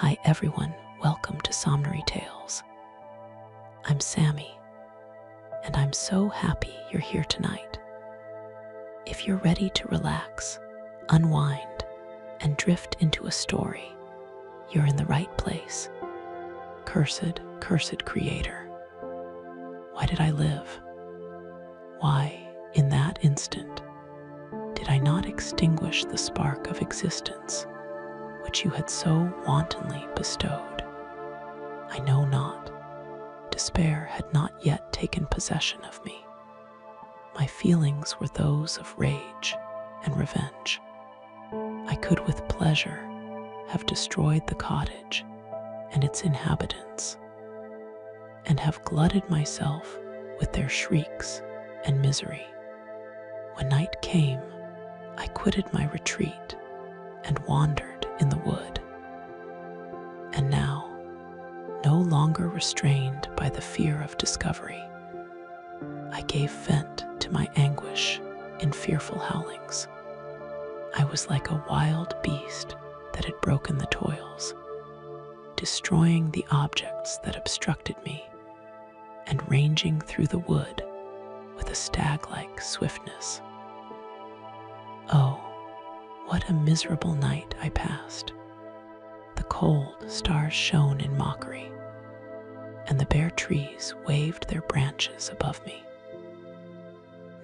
Hi everyone, welcome to Somnary Tales. I'm Sammy, and I'm so happy you're here tonight. If you're ready to relax, unwind, and drift into a story, you're in the right place. Cursed creator. Why did I live? Why, in that instant, did I not extinguish the spark of existence which you had so wantonly bestowed? I know not. Despair had not yet taken possession of me. My feelings were those of rage and revenge. I could with pleasure have destroyed the cottage and its inhabitants, and have glutted myself with their shrieks and misery. When night came, I quitted my retreat and wandered in the wood. And now, no longer restrained by the fear of discovery, I gave vent to my anguish in fearful howlings. I was like a wild beast that had broken the toils, destroying the objects that obstructed me, and ranging through the wood with a stag-like swiftness. Oh, what a miserable night I passed. The cold stars shone in mockery, and the bare trees waved their branches above me.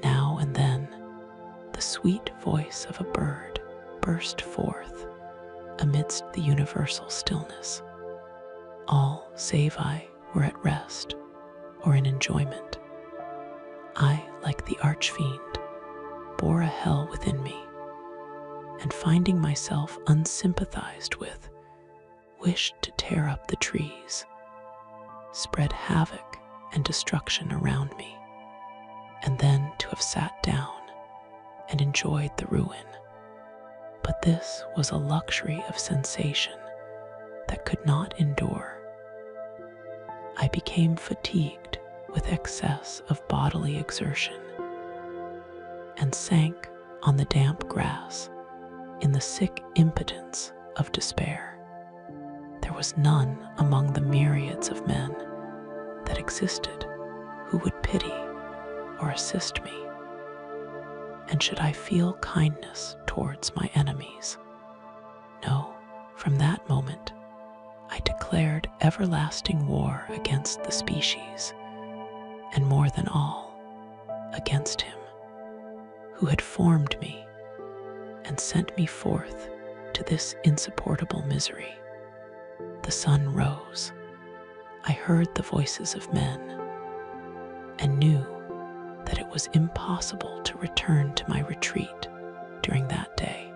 Now and then, the sweet voice of a bird burst forth amidst the universal stillness. All save I were at rest or in enjoyment. I, like the archfiend, bore a hell within me, and finding myself unsympathized with, wished to tear up the trees, spread havoc and destruction around me, and then to have sat down and enjoyed the ruin. But this was a luxury of sensation that could not endure. I became fatigued with excess of bodily exertion, and sank on the damp grass in the sick impotence of despair. There was none among the myriads of men that existed who would pity or assist me. And should I feel kindness towards my enemies? No, from that moment I declared everlasting war against the species, and more than all, against him who had formed me and sent me forth to this insupportable misery. The sun rose. I heard the voices of men, and knew that it was impossible to return to my retreat during that day.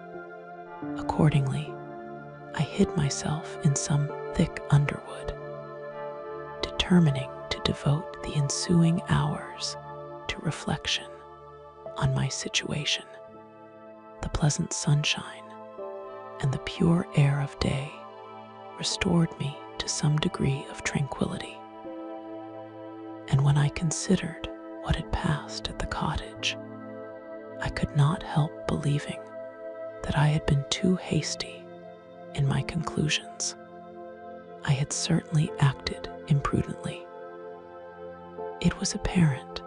Accordingly, I hid myself in some thick underwood, determining to devote the ensuing hours to reflection on my situation. The pleasant sunshine and the pure air of day restored me to some degree of tranquility. And when I considered what had passed at the cottage, I could not help believing that I had been too hasty in my conclusions. I had certainly acted imprudently. It was apparent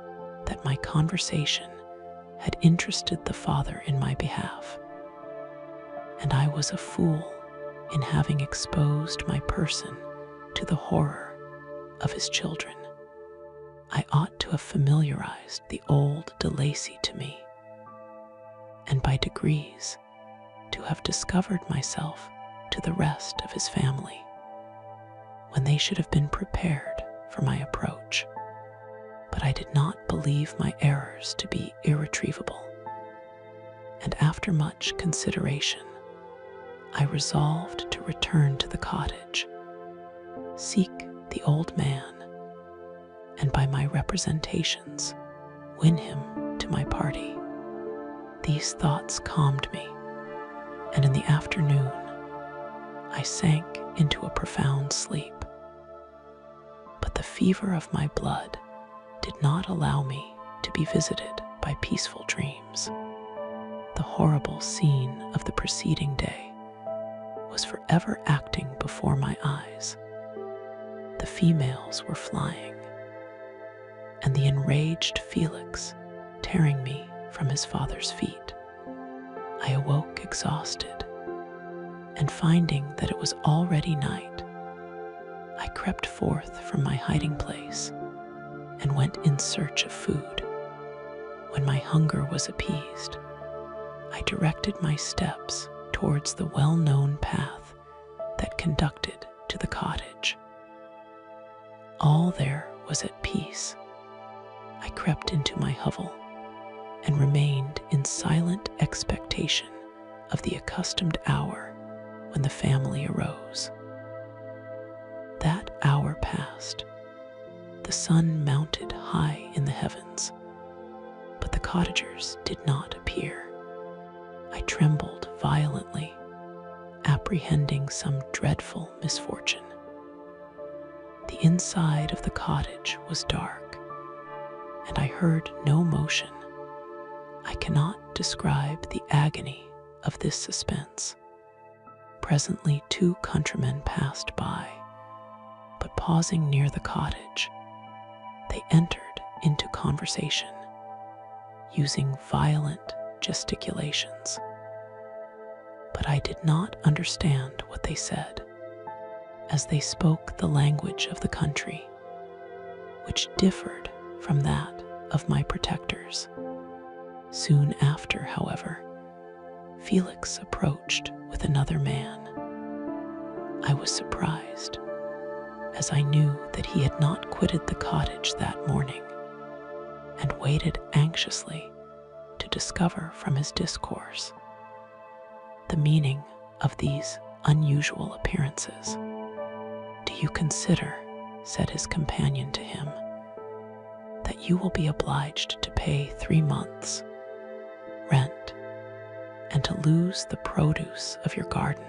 that my conversation had interested the father in my behalf, and I was a fool in having exposed my person to the horror of his children. I ought to have familiarized the old De Lacy to me, and by degrees to have discovered myself to the rest of his family, when they should have been prepared for my approach. But I did not believe my errors to be irretrievable, and after much consideration, I resolved to return to the cottage, seek the old man, and by my representations, win him to my party. These thoughts calmed me, and in the afternoon, I sank into a profound sleep. But the fever of my blood did not allow me to be visited by peaceful dreams. The horrible scene of the preceding day was forever acting before my eyes. The females were flying, and the enraged Felix tearing me from his father's feet. I awoke exhausted, and finding that it was already night, I crept forth from my hiding place and went in search of food. When my hunger was appeased, I directed my steps towards the well-known path that conducted to the cottage. All there was at peace. I crept into my hovel and remained in silent expectation of the accustomed hour when the family arose. That hour passed. The sun mounted high in the heavens, but the cottagers did not appear. I trembled violently, apprehending some dreadful misfortune. The inside of the cottage was dark, and I heard no motion. I cannot describe the agony of this suspense. Presently 2 countrymen passed by, but pausing near the cottage, they entered into conversation, using violent gesticulations. But I did not understand what they said, as they spoke the language of the country, which differed from that of my protectors. Soon after, however, Felix approached with another man. I was surprised, as I knew that he had not quitted the cottage that morning, and waited anxiously to discover from his discourse the meaning of these unusual appearances. "Do you consider," said his companion to him, "that you will be obliged to pay 3 months' rent, and to lose the produce of your garden?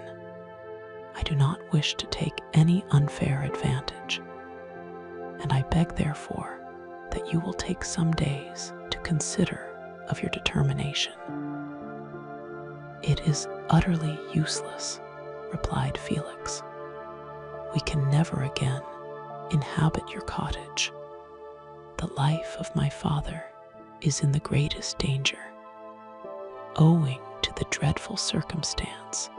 I do not wish to take any unfair advantage, and I beg therefore that you will take some days to consider of your determination." "It is utterly useless," replied Felix. "We can never again inhabit your cottage. The life of my father is in the greatest danger, owing to the dreadful circumstance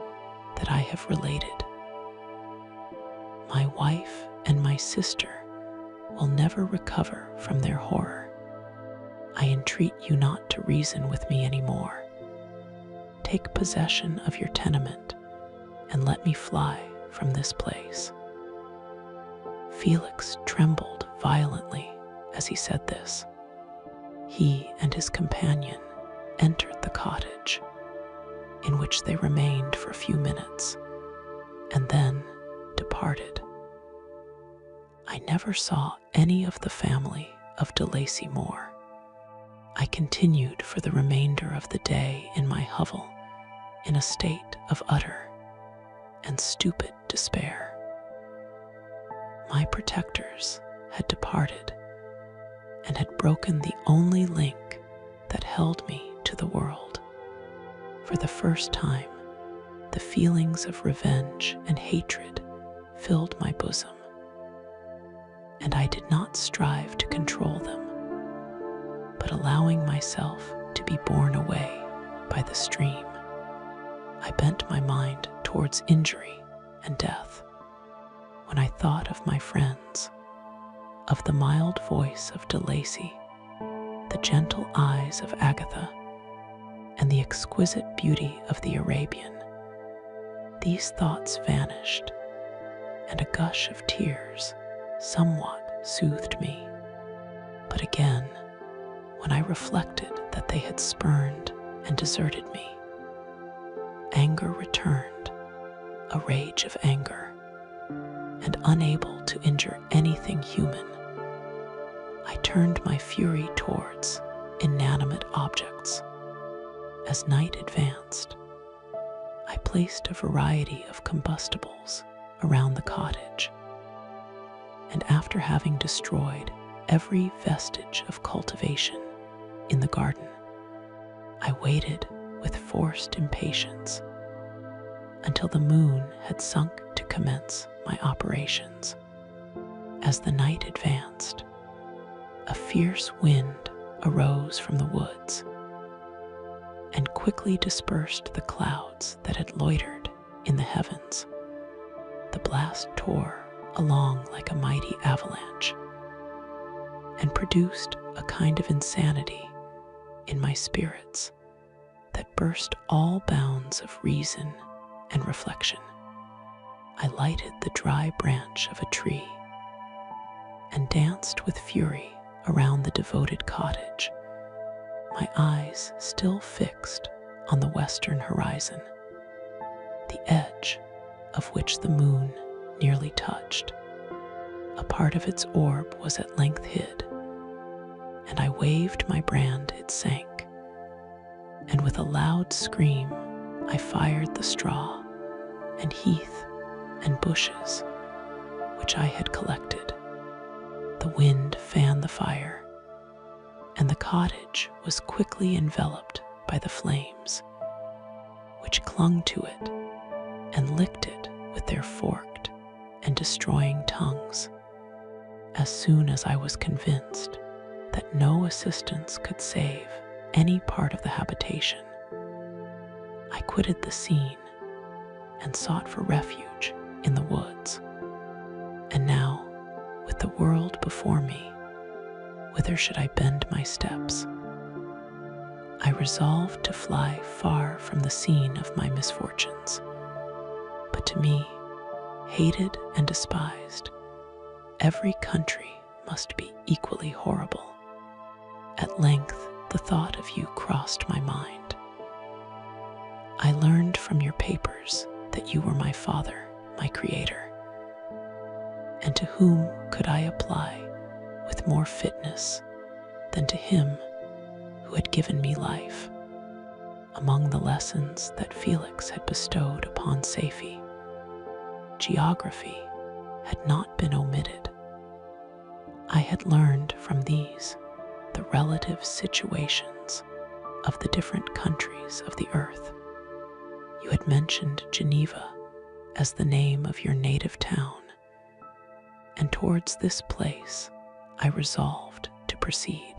that I have related. My wife and my sister will never recover from their horror. I entreat you not to reason with me any more. Take possession of your tenement and let me fly from this place." Felix trembled violently as he said this. He and his companion entered the cottage, in which they remained for a few minutes, and then departed. I never saw any of the family of de Lacy more. I continued for the remainder of the day in my hovel in a state of utter and stupid despair. My protectors had departed and had broken the only link that held me to the world. For the first time, the feelings of revenge and hatred filled my bosom, and I did not strive to control them, but allowing myself to be borne away by the stream, I bent my mind towards injury and death. When I thought of my friends, of the mild voice of de Lacy, the gentle eyes of Agatha, and the exquisite beauty of the Arabian, these thoughts vanished, and a gush of tears somewhat soothed me. But again, when I reflected that they had spurned and deserted me, anger returned, a rage of anger, and unable to injure anything human, I turned my fury towards inanimate objects. As night advanced, I placed a variety of combustibles around the cottage, and after having destroyed every vestige of cultivation in the garden, I waited with forced impatience until the moon had sunk to commence my operations. As the night advanced, a fierce wind arose from the woods and quickly dispersed the clouds that had loitered in the heavens. The blast tore along like a mighty avalanche and produced a kind of insanity in my spirits that burst all bounds of reason and reflection. I lighted the dry branch of a tree and danced with fury around the devoted cottage, my eyes still fixed on the western horizon, the edge of which the moon nearly touched. A part of its orb was at length hid, and I waved my brand it sank, and with a loud scream I fired the straw and heath and bushes which I had collected. The wind fanned the fire, and the cottage was quickly enveloped by the flames, which clung to it and licked it with their forked and destroying tongues. As soon as I was convinced that no assistance could save any part of the habitation, I quitted the scene and sought for refuge in the woods. And now, with the world before me, whither should I bend my steps? I resolved to fly far from the scene of my misfortunes. But to me, hated and despised, every country must be equally horrible. At length, the thought of you crossed my mind. I learned from your papers that you were my father, my creator. And to whom could I apply with more fitness than to him who had given me life? Among the lessons that Felix had bestowed upon Safie, geography had not been omitted. I had learned from these the relative situations of the different countries of the earth. You had mentioned Geneva as the name of your native town, and towards this place I resolved to proceed.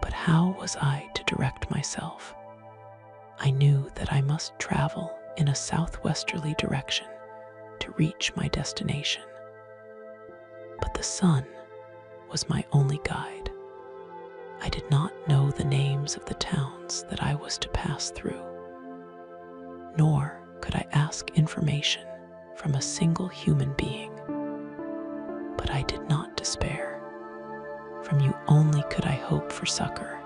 But how was I to direct myself? I knew that I must travel in a southwesterly direction to reach my destination. But the sun was my only guide. I did not know the names of the towns that I was to pass through, nor could I ask information from a single human being. But I did not despair. From you only could I hope for succor,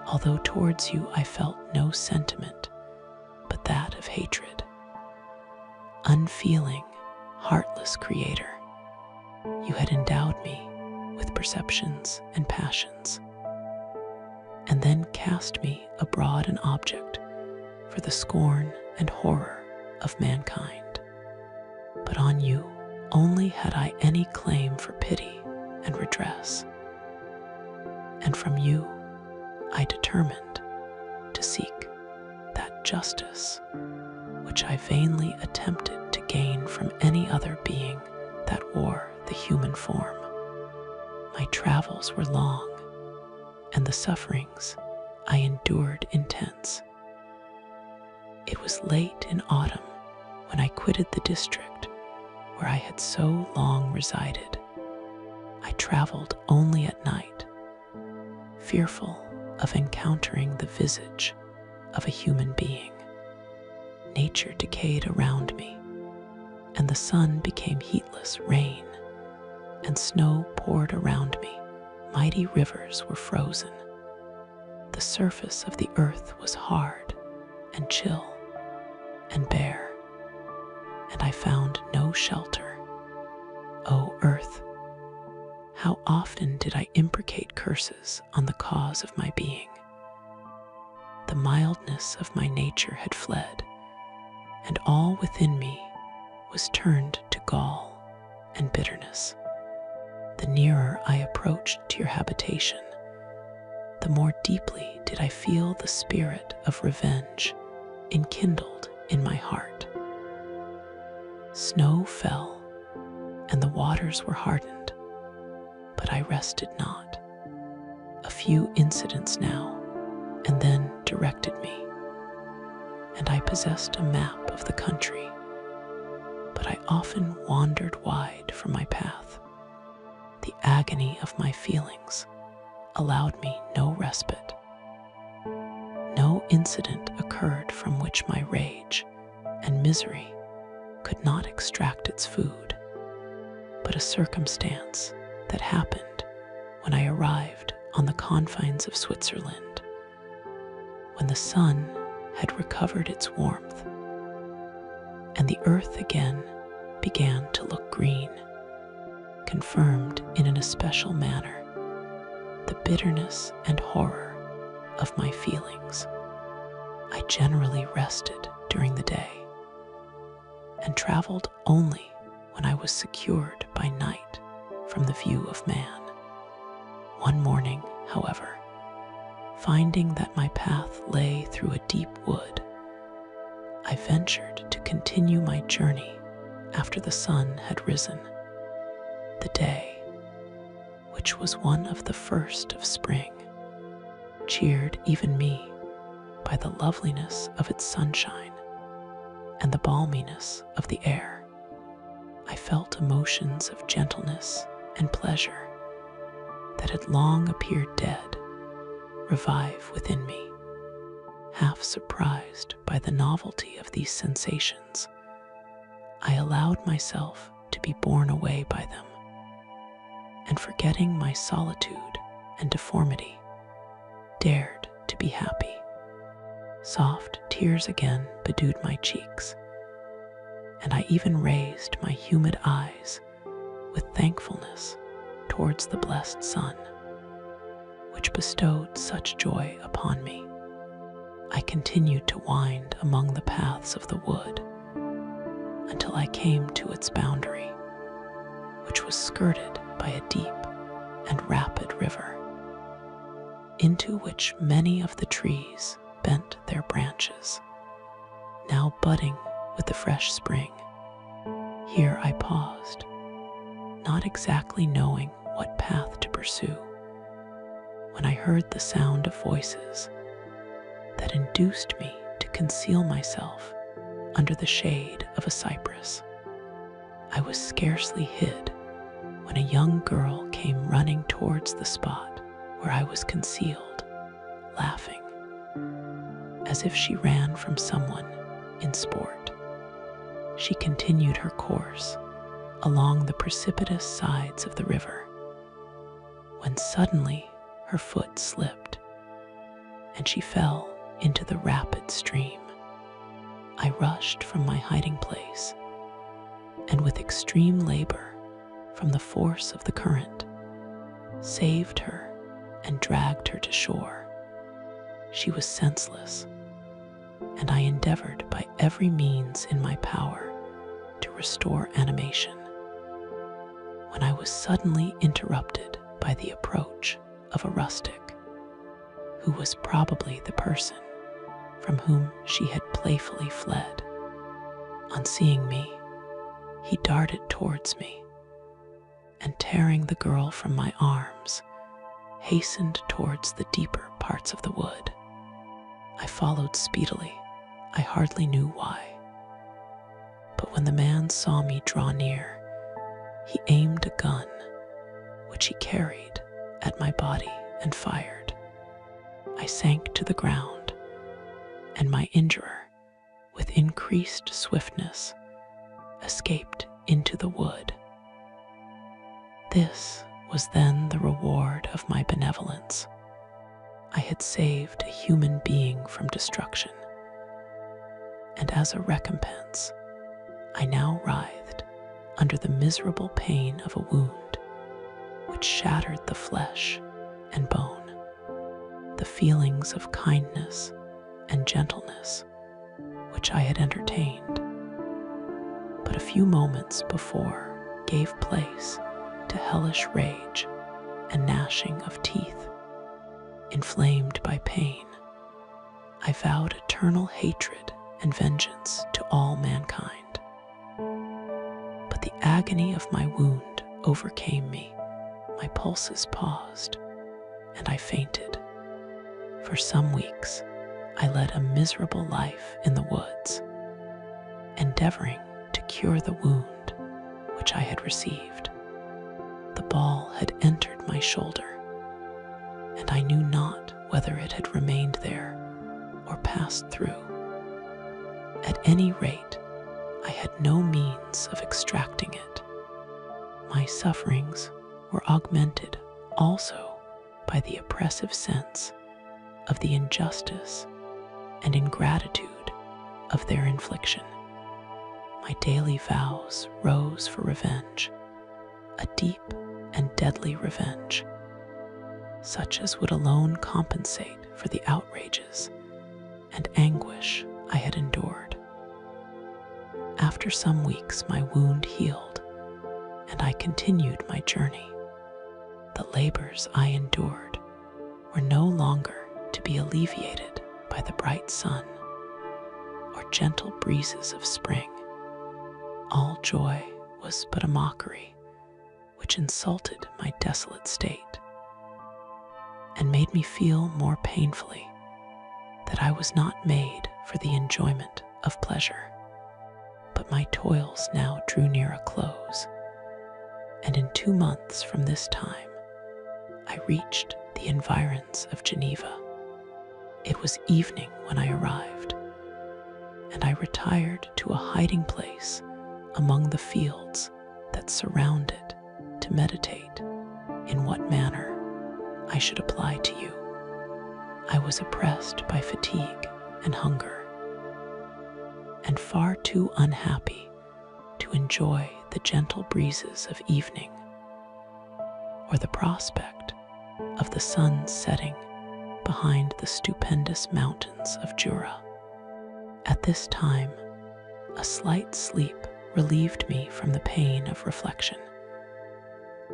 although towards you I felt no sentiment but that of hatred. Unfeeling, heartless creator, you had endowed me with perceptions and passions, and then cast me abroad an object for the scorn and horror of mankind. But on you only had I any claim for pity and redress, and from you I determined to seek that justice which I vainly attempted to gain from any other being that wore the human form. My travels were long, and the sufferings I endured intense. It was late in autumn when I quitted the district where I had so long resided. I traveled only at night, fearful of encountering the visage of a human being. Nature decayed around me, and the sun became heatless rain, and snow poured around me. Mighty rivers were frozen. The surface of the earth was hard and chill and bare, and I found no shelter. O earth, how often did I imprecate curses on the cause of my being? The mildness of my nature had fled, and all within me was turned to gall and bitterness. The nearer I approached to your habitation, the more deeply did I feel the spirit of revenge enkindled in my heart. Snow fell, and the waters were hardened, but I rested not. A few incidents now and then directed me, and I possessed a map of the country, but I often wandered wide from my path. The agony of my feelings allowed me no respite. No incident occurred from which my rage and misery could not extract its food, but a circumstance that happened when I arrived on the confines of Switzerland, when the sun had recovered its warmth, and the earth again began to look green, confirmed in an especial manner the bitterness and horror of my feelings. I generally rested during the day and traveled only when I was secured by night from the view of man. One morning, however, finding that my path lay through a deep wood, I ventured to continue my journey after the sun had risen. The day, which was one of the first of spring, cheered even me by the loveliness of its sunshine and the balminess of the air. I felt emotions of gentleness and pleasure that had long appeared dead revive within me. Half surprised by the novelty of these sensations, I allowed myself to be borne away by them, and forgetting my solitude and deformity, dared to be happy. Soft tears again bedewed my cheeks, and I even raised my humid eyes with thankfulness towards the blessed sun, which bestowed such joy upon me. I continued to wind among the paths of the wood until I came to its boundary, which was skirted by a deep and rapid river, into which many of the trees bent their branches, now budding with the fresh spring. Here I paused, not exactly knowing what path to pursue, when I heard the sound of voices that induced me to conceal myself under the shade of a cypress. I was scarcely hid when a young girl came running towards the spot where I was concealed, laughing, as if she ran from someone in sport. She continued her course along the precipitous sides of the river, when suddenly her foot slipped, and she fell into the rapid stream. I rushed from my hiding place, and with extreme labor from the force of the current, saved her and dragged her to shore. She was senseless, and I endeavored by every means in my power to restore animation, when I was suddenly interrupted by the approach of a rustic, who was probably the person from whom she had playfully fled. On seeing me, he darted towards me, and tearing the girl from my arms, hastened towards the deeper parts of the wood. I followed speedily, I hardly knew why. But when the man saw me draw near, he aimed a gun, which he carried, at my body and fired. I sank to the ground, and my injurer, with increased swiftness, escaped into the wood. This was then the reward of my benevolence. I had saved a human being from destruction, and as a recompense, I now writhed under the miserable pain of a wound which shattered the flesh and bone. The feelings of kindness and gentleness which I had entertained but a few moments before gave place to hellish rage and gnashing of teeth. Inflamed by pain, I vowed eternal hatred and vengeance to all mankind. But the agony of my wound overcame me. My pulses paused, and I fainted. For some weeks, I led a miserable life in the woods, endeavoring to cure the wound which I had received. The ball had entered my shoulder, and I knew not whether it had remained there or passed through. At any rate, I had no means of extracting it. My sufferings were augmented also by the oppressive sense of the injustice and ingratitude of their infliction. My daily vows rose for revenge, a deep and deadly revenge, such as would alone compensate for the outrages and anguish I had endured. After some weeks, my wound healed, and I continued my journey. The labors I endured were no longer to be alleviated by the bright sun or gentle breezes of spring. All joy was but a mockery, which insulted my desolate state, and made me feel more painfully that I was not made for the enjoyment of pleasure. But my toils now drew near a close, and in 2 months from this time, I reached the environs of Geneva. It was evening when I arrived, and I retired to a hiding place among the fields that surround it to meditate in what manner I should apply to you. I was oppressed by fatigue and hunger, and far too unhappy to enjoy the gentle breezes of evening or the prospect of the sun setting behind the stupendous mountains of Jura. At this time, a slight sleep relieved me from the pain of reflection,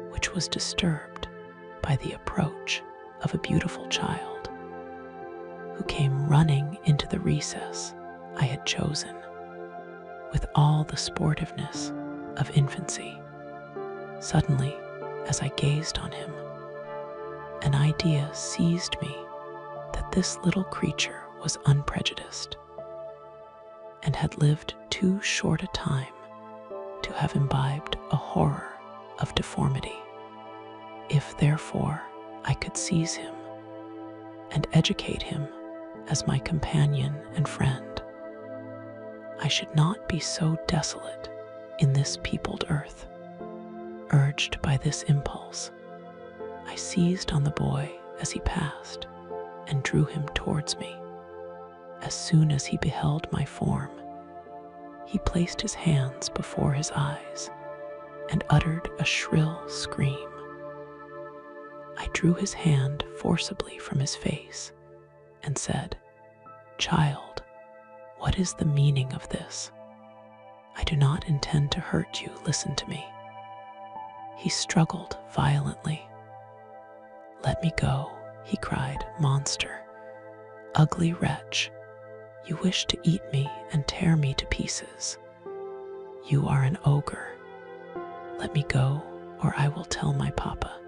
which was disturbed by the approach of a beautiful child who came running into the recess I had chosen with all the sportiveness of infancy. Suddenly, as I gazed on him, an idea seized me that this little creature was unprejudiced and had lived too short a time to have imbibed a horror of deformity. If, therefore, I could seize him and educate him as my companion and friend, I should not be so desolate in this peopled earth. Urged by this impulse, I seized on the boy as he passed and drew him towards me. As soon as he beheld my form, he placed his hands before his eyes and uttered a shrill scream. I drew his hand forcibly from his face and said, "Child, what is the meaning of this? I do not intend to hurt you. Listen to me." He struggled violently. "Let me go," he cried. "Monster, ugly wretch, you wish to eat me and tear me to pieces. You are an ogre. Let me go, or I will tell my papa.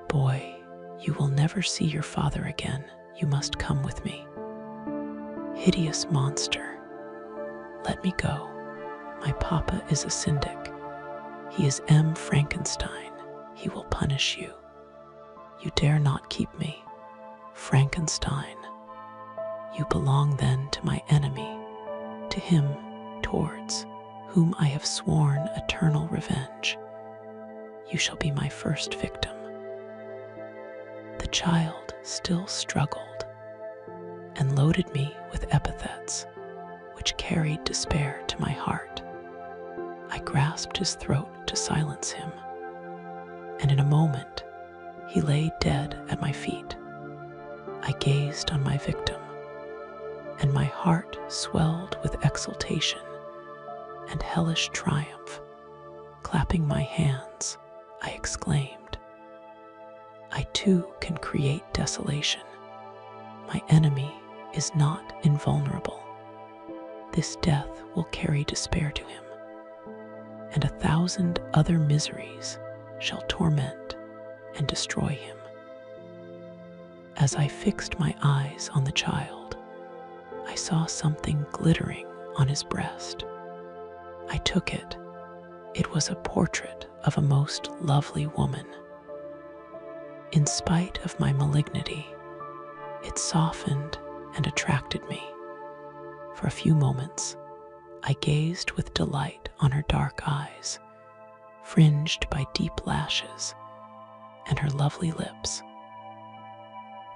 Boy, you will never see your father again. You must come with me. Hideous monster, let me go. My papa is a syndic. He is Frankenstein. He will punish you. You dare not keep me. Frankenstein, you belong then to my enemy, to him towards whom I have sworn eternal revenge. You shall be my first victim." The child still struggled and loaded me with epithets which carried despair to my heart. I grasped his throat to silence him, and in a moment he lay dead at my feet. I gazed on my victim, and my heart swelled with exultation and hellish triumph. Clapping my hands, I exclaimed, "I too can create desolation. My enemy is not invulnerable. this death will carry despair to him, and 1,000 other miseries shall torment and destroy him. As I fixed my eyes on the child, I saw something glittering on his breast. I took it. It was a portrait of a most lovely woman. In spite of my malignity, it softened and attracted me. For a few moments, I gazed with delight on her dark eyes, fringed by deep lashes, and her lovely lips.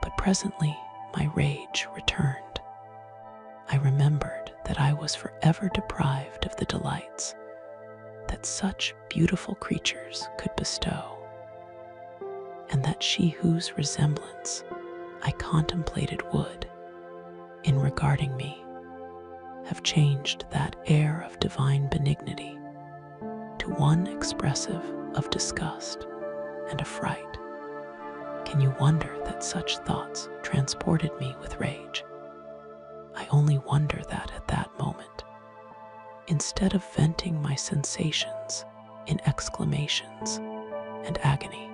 But presently my rage returned. I remembered that I was forever deprived of the delights that such beautiful creatures could bestow, and that she whose resemblance I contemplated would, in regarding me, have changed that air of divine benignity to one expressive of disgust and affright. Can you wonder that such thoughts transported me with rage? I only wonder that at that moment, instead of venting my sensations in exclamations and agony,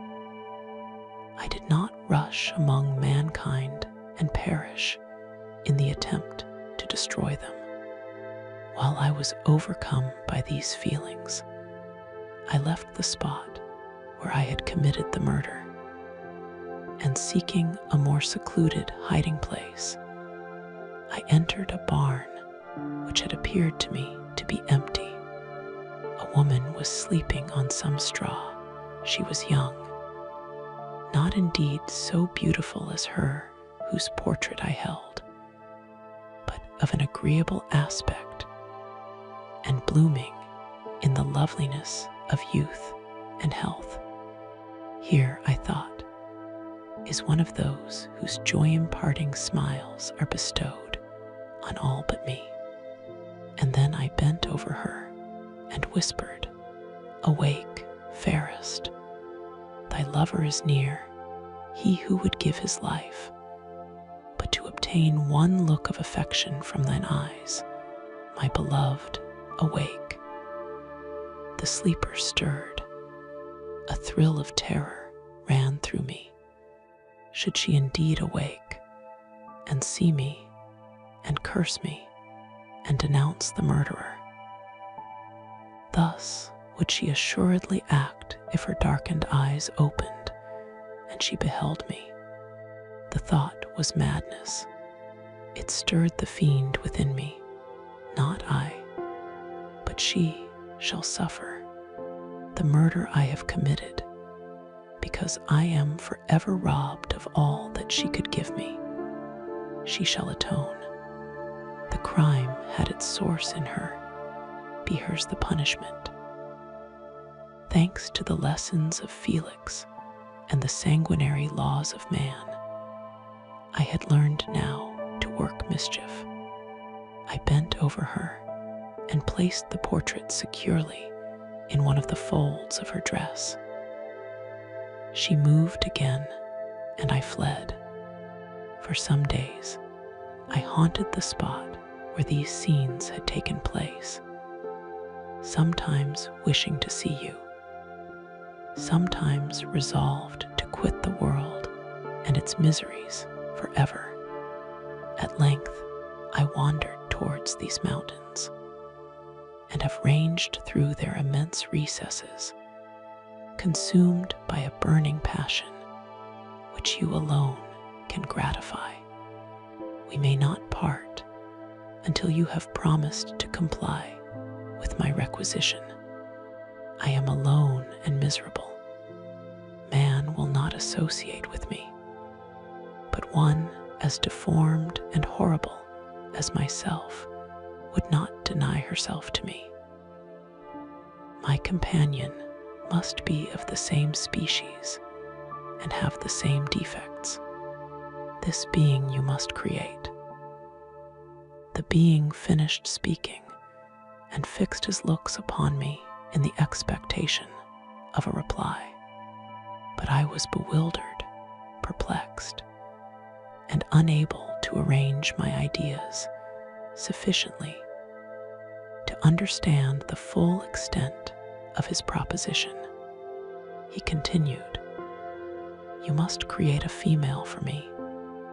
I did not rush among mankind and perish in the attempt to destroy them. While I was overcome by these feelings, I left the spot where I had committed the murder, and seeking a more secluded hiding place, I entered a barn which had appeared to me to be empty. A woman was sleeping on some straw. She was young, not indeed so beautiful as her whose portrait I held, but of an agreeable aspect, and blooming in the loveliness of youth and health. Here, I thought, is one of those whose joy-imparting smiles are bestowed on all but me. And then I bent over her and whispered, "Awake, fairest, thy lover is near, he who would give his life, but to obtain one look of affection from thine eyes. My beloved, awake." The sleeper stirred. A thrill of terror ran through me. Should she indeed awake and see me and curse me and denounce the murderer? Thus would she assuredly act if her darkened eyes opened and she beheld me. The thought was madness. It stirred the fiend within me. Not I, but she shall suffer the murder I have committed, because I am forever robbed of all that she could give me. She shall atone. The crime had its source in her. Be hers the punishment. Thanks to the lessons of Felix and the sanguinary laws of man, I had learned now to work mischief. I bent over her and placed the portrait securely in one of the folds of her dress. She moved again, and I fled. For some days, I haunted the spot where these scenes had taken place, sometimes wishing to see you, sometimes resolved to quit the world and its miseries forever. At length, I wandered towards these mountains, and have ranged through their immense recesses, consumed by a burning passion which you alone can gratify. We may not part until you have promised to comply with my requisition. I am alone and miserable. Man will not associate with me, but one as deformed and horrible as myself would not deny herself to me. My companion must be of the same species and have the same defects. This being you must create. The being finished speaking and fixed his looks upon me in the expectation of a reply. But I was bewildered, perplexed, and unable to arrange my ideas sufficiently To understand the full extent of his proposition, he continued, "You must create a female for me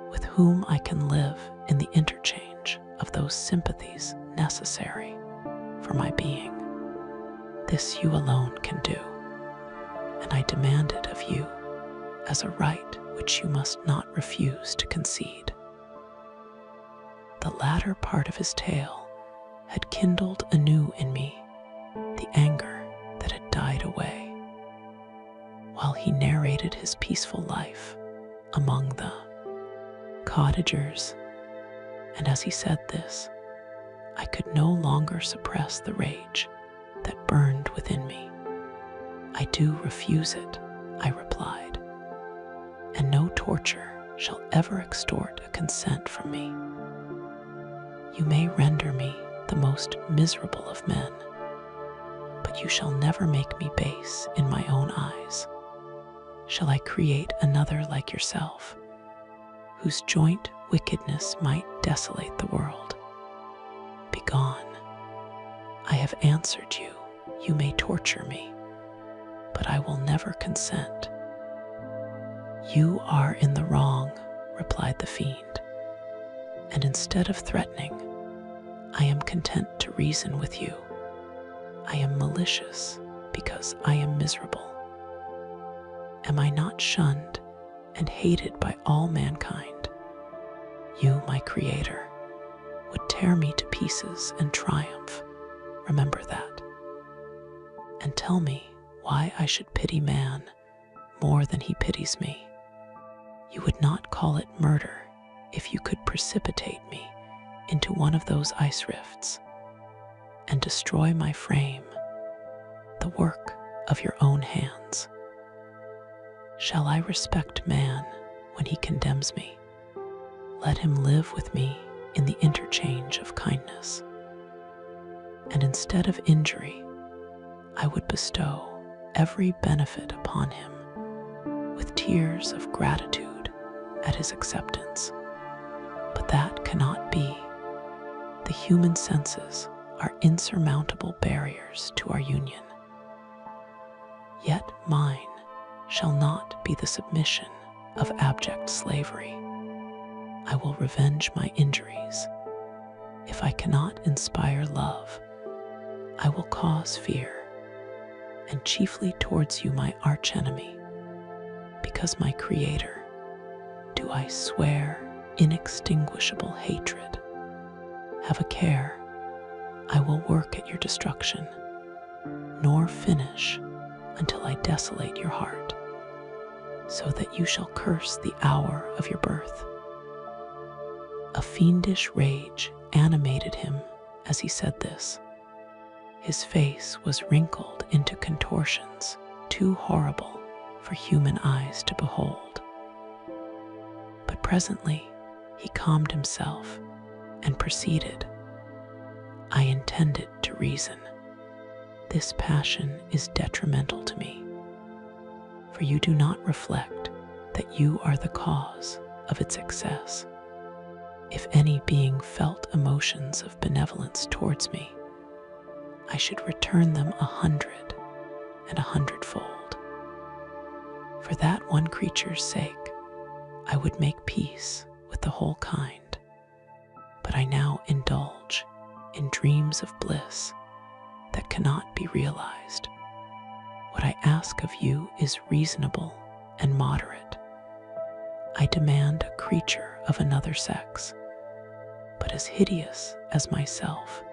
with whom I can live in the interchange of those sympathies necessary for my being. This you alone can do, and I demand it of you as a right which you must not refuse to concede." The latter part of his tale had kindled anew in me the anger that had died away while he narrated his peaceful life among the cottagers, and as he said this, I could no longer suppress the rage that burned within me. "I do refuse it," I replied, "and no torture shall ever extort a consent from me. You may render me the most miserable of men, but you shall never make me base in my own eyes. Shall I create another like yourself, whose joint wickedness might desolate the world? Begone. I have answered you. You may torture me, but I will never consent." "You are in the wrong," replied the fiend, "and instead of threatening, I am content to reason with you. I am malicious because I am miserable. Am I not shunned and hated by all mankind? You, my Creator, would tear me to pieces and triumph. Remember that. And tell me why I should pity man more than he pities me. You would not call it murder if you could precipitate me into one of those ice rifts and destroy my frame, the work of your own hands. Shall I respect man when he condemns me? Let him live with me in the interchange of kindness. And instead of injury, I would bestow every benefit upon him with tears of gratitude at his acceptance. But that cannot be. The human senses are insurmountable barriers to our union. Yet mine shall not be the submission of abject slavery. I will revenge my injuries. If I cannot inspire love, I will cause fear, and chiefly towards you, my archenemy, because my Creator, do I swear inextinguishable hatred. Have a care, I will work at your destruction, nor finish until I desolate your heart, so that you shall curse the hour of your birth. A fiendish rage animated him as he said this. His face was wrinkled into contortions too horrible for human eyes to behold. But presently he calmed himself and proceeded. I intended to reason. This passion is detrimental to me, for you do not reflect that you are the cause of its excess. If any being felt emotions of benevolence towards me, I should return them 100 and 100-fold. For that one creature's sake, I would make peace with the whole kind, but I now indulge in dreams of bliss that cannot be realized. What I ask of you is reasonable and moderate. I demand a creature of another sex, but as hideous as myself.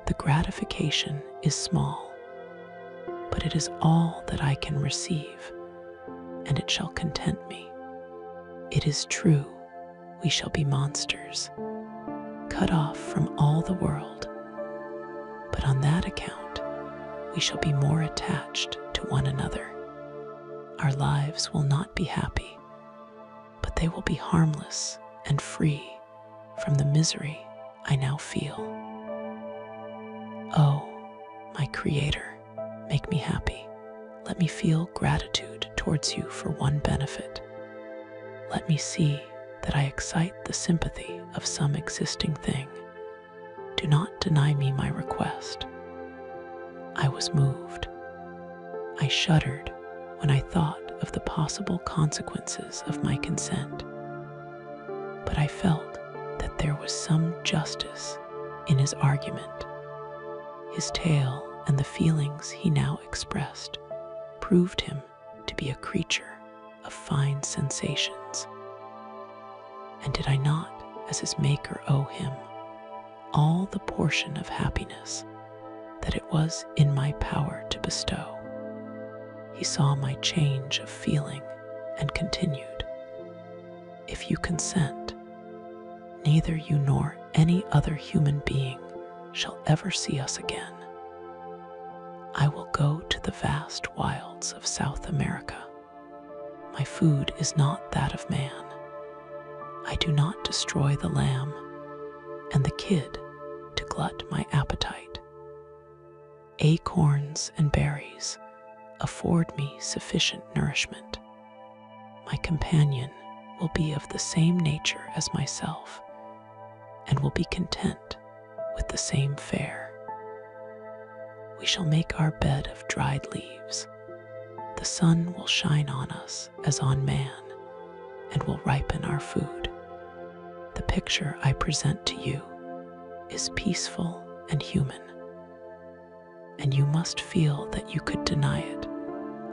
The gratification is small, but it is all that I can receive, and it shall content me. It is true, we shall be monsters, cut off from all the world, but on that account we shall be more attached to one another. Our lives will not be happy, but they will be harmless and free from the misery I now feel. Oh, my Creator, make me happy. Let me feel gratitude towards you for one benefit. Let me see that I excite the sympathy of some existing thing. Do not deny me my request." I was moved. I shuddered when I thought of the possible consequences of my consent, but I felt that there was some justice in his argument. His tale and the feelings he now expressed proved him to be a creature of fine sensations. And did I not, as his maker, owe him all the portion of happiness that it was in my power to bestow? He saw my change of feeling and continued, "If you consent, neither you nor any other human being shall ever see us again. I will go to the vast wilds of South America. My food is not that of man. I do not destroy the lamb and the kid to glut my appetite. Acorns and berries afford me sufficient nourishment. My companion will be of the same nature as myself and will be content with the same fare. We shall make our bed of dried leaves. The sun will shine on us as on man and will ripen our food. The picture I present to you is peaceful and human, and you must feel that you could deny it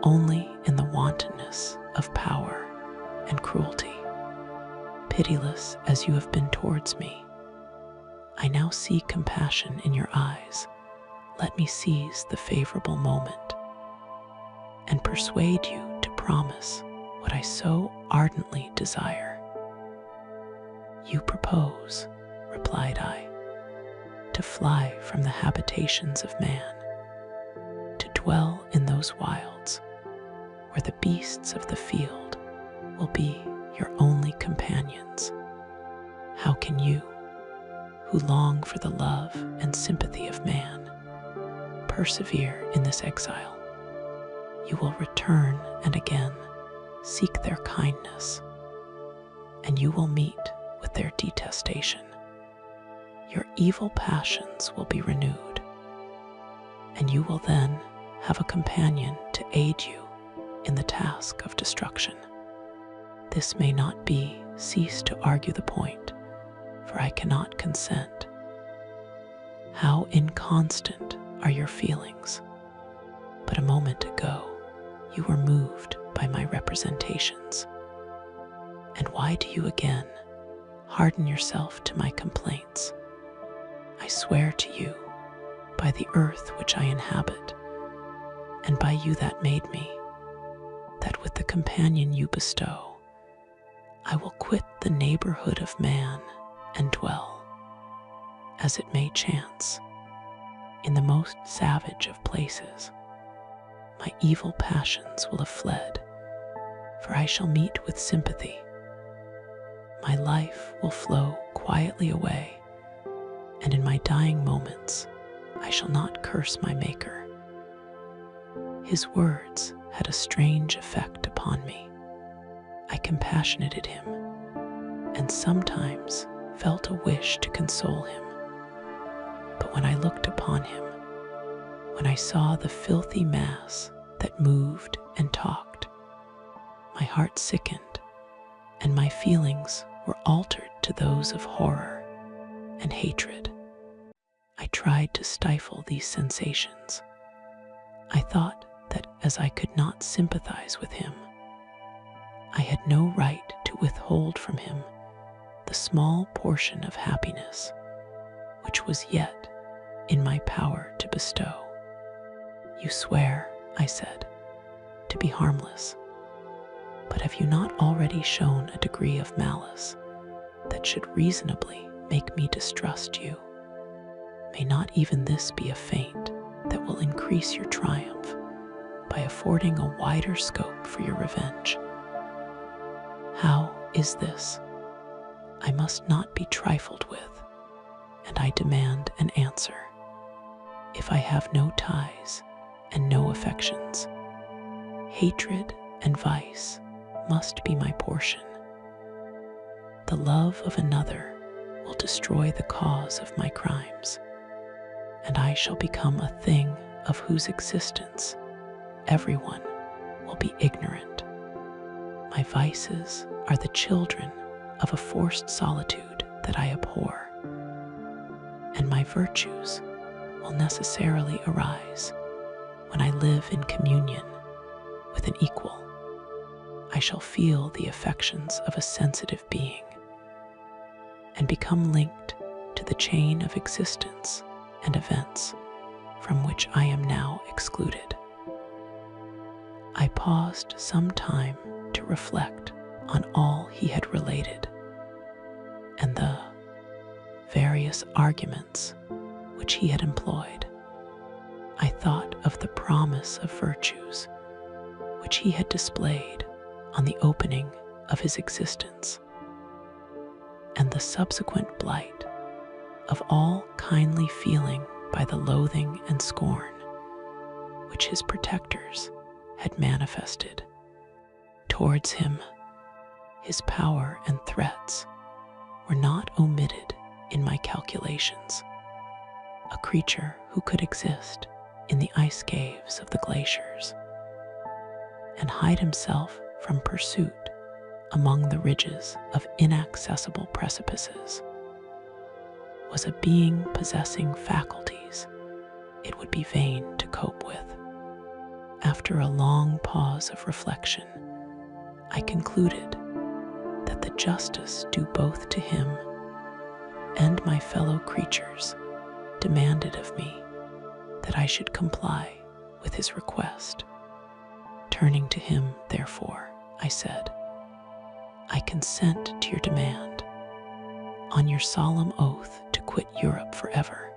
only in the wantonness of power and cruelty. Pitiless as you have been towards me, I now see compassion in your eyes. Let me seize the favorable moment and persuade you to promise what I so ardently desire." "You propose," replied I, "to fly from the habitations of man, to dwell in those wilds where the beasts of the field will be your only companions. How can you, who long for the love and sympathy of man, persevere in this exile? You will return and again seek their kindness, and you will meet with their detestation. Your evil passions will be renewed, and you will then have a companion to aid you in the task of destruction. This may not be, cease to argue the point, for I cannot consent. How inconstant are your feelings! But a moment ago, you were moved by my representations. And why do you again harden yourself to my complaints? I swear to you, by the earth which I inhabit, and by you that made me, that with the companion you bestow, I will quit the neighborhood of man and dwell, as it may chance, in the most savage of places. My evil passions will have fled, for I shall meet with sympathy. My life will flow quietly away, and in my dying moments I shall not curse my Maker. His words had a strange effect upon me. I compassionated him, and sometimes felt a wish to console him. But when I looked upon him, when I saw the filthy mass that moved and talked, my heart sickened, and my feelings were altered to those of horror and hatred. I tried to stifle these sensations. I thought that as I could not sympathize with him, I had no right to withhold from him the small portion of happiness which was yet in my power to bestow. "You swear," I said, "to be harmless, but have you not already shown a degree of malice that should reasonably make me distrust you? May not even this be a feint that will increase your triumph by affording a wider scope for your revenge? How is this? I must not be trifled with, and I demand an answer. If I have no ties and no affections, hatred and vice must be my portion. The love of another will destroy the cause of my crimes, and I shall become a thing of whose existence everyone will be ignorant. My vices are the children of a forced solitude that I abhor, and my virtues will necessarily arise when I live in communion with an equal. I shall feel the affections of a sensitive being and become linked to the chain of existence and events from which I am now excluded. I paused some time to reflect on all he had related and the various arguments which he had employed. I thought of the promise of virtues which he had displayed on the opening of his existence, and the subsequent blight of all kindly feeling by the loathing and scorn which his protectors had manifested towards him. His power and threats were not omitted in my calculations. A creature who could exist in the ice caves of the glaciers and hide himself from pursuit among the ridges of inaccessible precipices was a being possessing faculties it would be vain to cope with. After a long pause of reflection, I concluded that the justice due both to him and my fellow creatures demanded of me that I should comply with his request. Turning to him, therefore, I said, "I consent to your demand, on your solemn oath to quit Europe forever,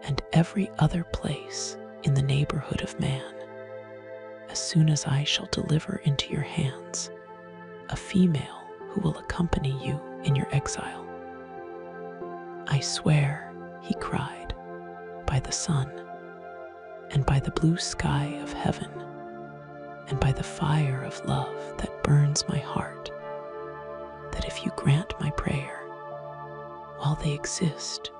and every other place in the neighborhood of man, as soon as I shall deliver into your hands a female who will accompany you in your exile." "I swear," he cried, "by the sun, and by the blue sky of heaven, and by the fire of love that burns my heart, that if you grant my prayer, while they exist,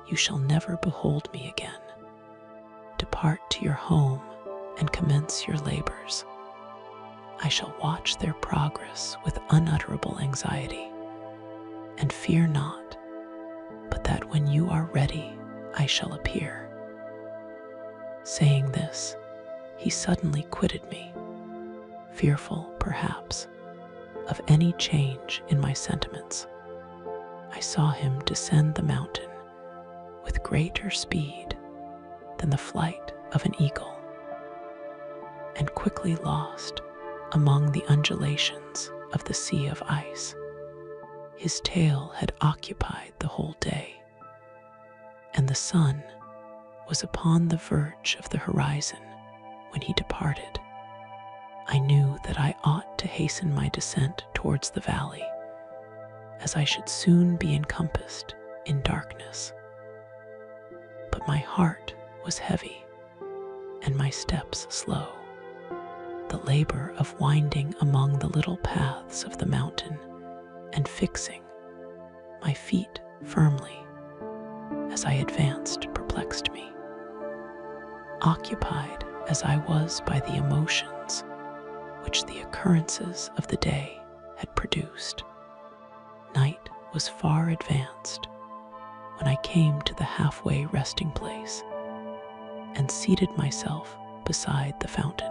you shall never behold me again. Depart to your home and commence your labors. I shall watch their progress with unutterable anxiety, and fear not, but that when you are ready, I shall appear." Saying this, he suddenly quitted me, fearful, perhaps, of any change in my sentiments. I saw him descend the mountain with greater speed than the flight of an eagle, and quickly lost among the undulations of the sea of ice. His tale had occupied the whole day, and the sun was upon the verge of the horizon when he departed. I knew that I ought to hasten my descent towards the valley, as I should soon be encompassed in darkness. But my heart was heavy, and my steps slow. The labor of winding among the little paths of the mountain and fixing my feet firmly as I advanced perplexed me. Occupied as I was by the emotions which the occurrences of the day had produced, night was far advanced when I came to the halfway resting place and seated myself beside the fountain.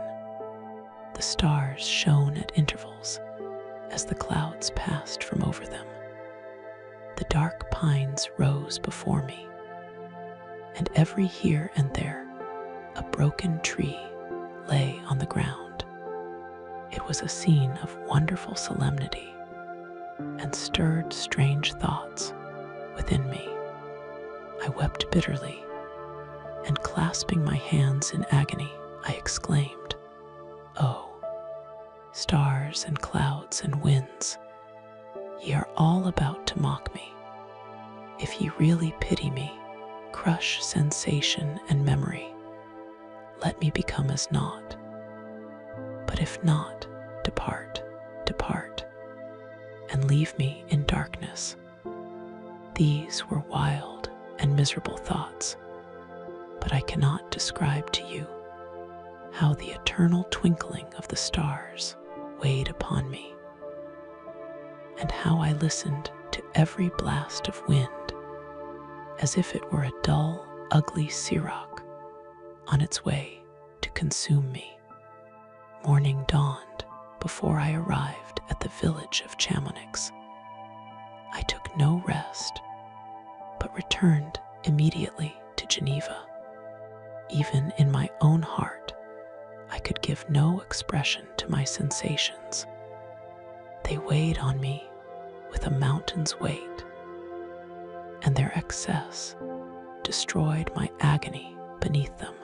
The stars shone at intervals as the clouds passed from over them. The dark pines rose before me, and every here and there a broken tree lay on the ground. It was a scene of wonderful solemnity and stirred strange thoughts within me. I wept bitterly, and clasping my hands in agony, I exclaimed, "Oh, stars and clouds and winds, ye are all about to mock me. If ye really pity me, crush sensation and memory. Let me become as naught. But if not, depart, depart, and leave me in darkness. These were wild and miserable thoughts, but I cannot describe to you how the eternal twinkling of the stars weighed upon me, and how I listened to every blast of wind as if it were a dull, ugly siroc on its way to consume me. Morning dawned before I arrived at the village of Chamonix. I took no rest, but returned immediately to Geneva. Even in my own heart, I could give no expression to my sensations. They weighed on me with a mountain's weight, and their excess destroyed my agony beneath them.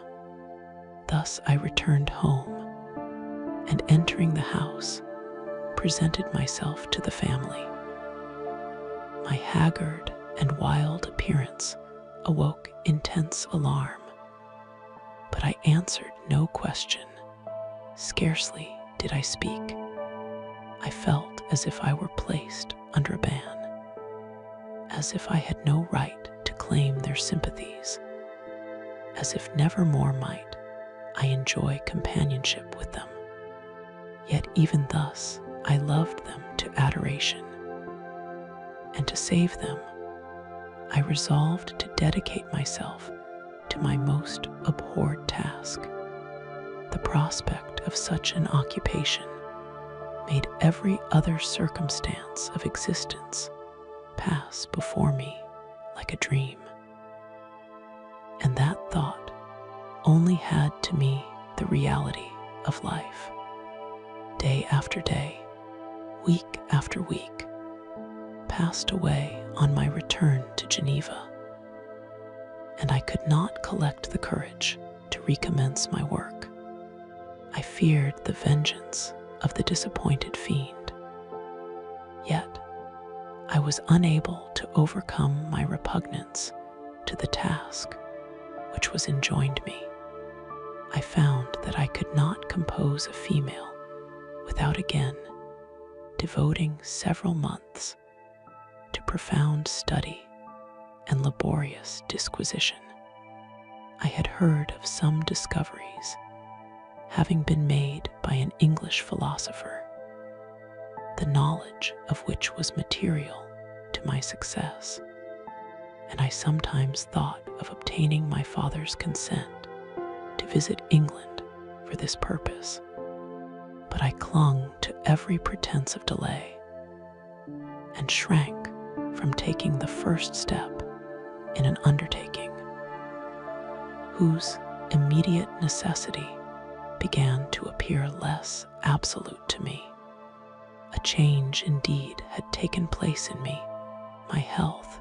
Thus I returned home, and entering the house, presented myself to the family. My haggard and wild appearance awoke intense alarm, but I answered no question. Scarcely did I speak. I felt as if I were placed under a ban, as if I had no right to claim their sympathies, as if never more might I enjoy companionship with them. Yet even thus I loved them to adoration, and to save them, I resolved to dedicate myself to my most abhorred task. The prospect of such an occupation made every other circumstance of existence pass before me like a dream, and that thought only had to me the reality of life. Day after day, week after week, passed away on my return to Geneva, and I could not collect the courage to recommence my work. I feared the vengeance of the disappointed fiend. Yet, I was unable to overcome my repugnance to the task which was enjoined me. I found that I could not compose a female without again devoting several months to profound study and laborious disquisition. I had heard of some discoveries having been made by an English philosopher, the knowledge of which was material to my success, and I sometimes thought of obtaining my father's consent to visit England for this purpose. But I clung to every pretense of delay, and shrank from taking the first step in an undertaking whose immediate necessity began to appear less absolute to me. A change indeed had taken place in me. My health,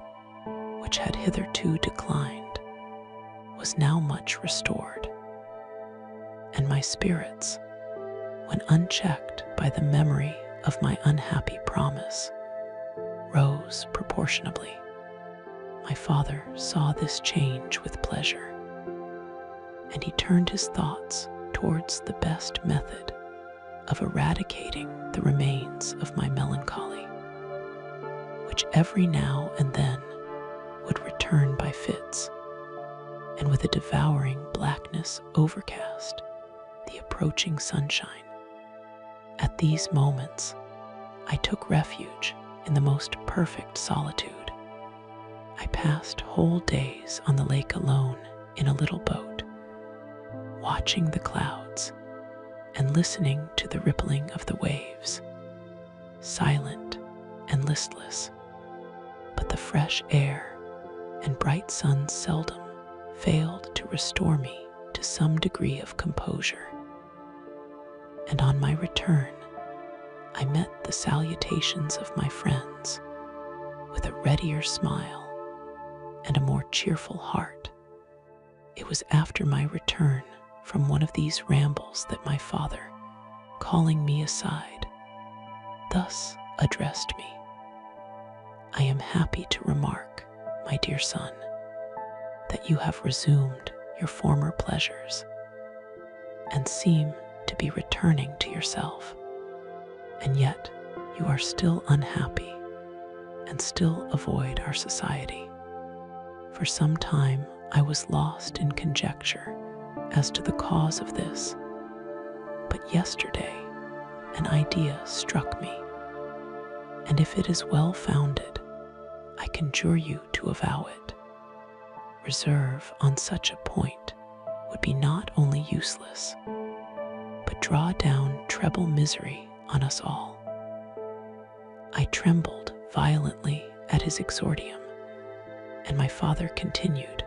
which had hitherto declined, was now much restored, and my spirits, when unchecked by the memory of my unhappy promise, rose proportionably. My father saw this change with pleasure, and he turned his thoughts towards the best method of eradicating the remains of my melancholy, which every now and then would return by fits, and with a devouring blackness overcast the approaching sunshine. At these moments, I took refuge in the most perfect solitude. I passed whole days on the lake alone in a little boat, watching the clouds and listening to the rippling of the waves, silent and listless. But the fresh air and bright sun seldom failed to restore me to some degree of composure. And on my return, I met the salutations of my friends with a readier smile and a more cheerful heart. It was after my return from one of these rambles that my father, calling me aside, thus addressed me. "I am happy to remark, my dear son, that you have resumed your former pleasures, and seem to be returning to yourself, and yet you are still unhappy, and still avoid our society. For some time, I was lost in conjecture as to the cause of this, but yesterday an idea struck me, and if it is well founded, I conjure you to avow it. Reserve on such a point would be not only useless, but draw down treble misery on us all. I trembled violently at his exordium, and my father continued,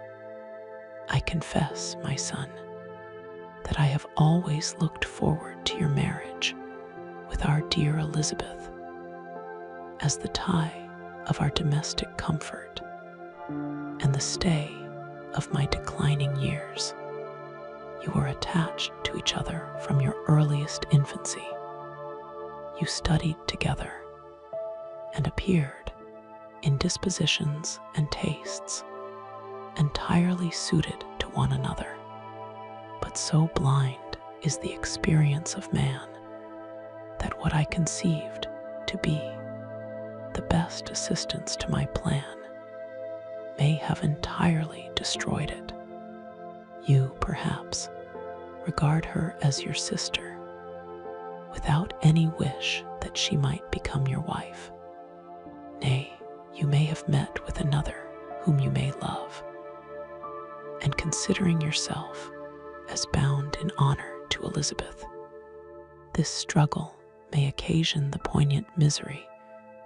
I confess, my son, that I have always looked forward to your marriage with our dear Elizabeth as the tie of our domestic comfort and the stay of my declining years. You were attached to each other from your earliest infancy. You studied together and appeared, in dispositions and tastes, entirely suited to one another. But so blind is the experience of man that what I conceived to be the best assistance to my plan may have entirely destroyed it. You, perhaps, regard her as your sister, without any wish that she might become your wife. Nay, you may have met with another whom you may love, and considering yourself as bound in honor to Elizabeth, this struggle may occasion the poignant misery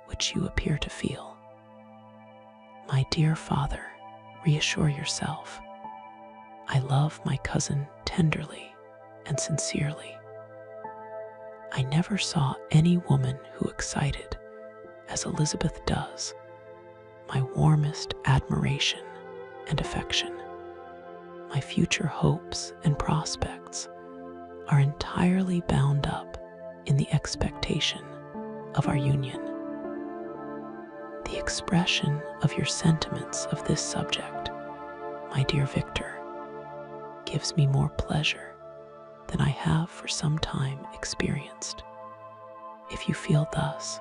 which you appear to feel. My dear father, reassure yourself. I love my cousin tenderly and sincerely. I never saw any woman who excited, as Elizabeth does, my warmest admiration and affection. My future hopes and prospects are entirely bound up in the expectation of our union. The expression of your sentiments of this subject, my dear Victor, gives me more pleasure than I have for some time experienced. If you feel thus,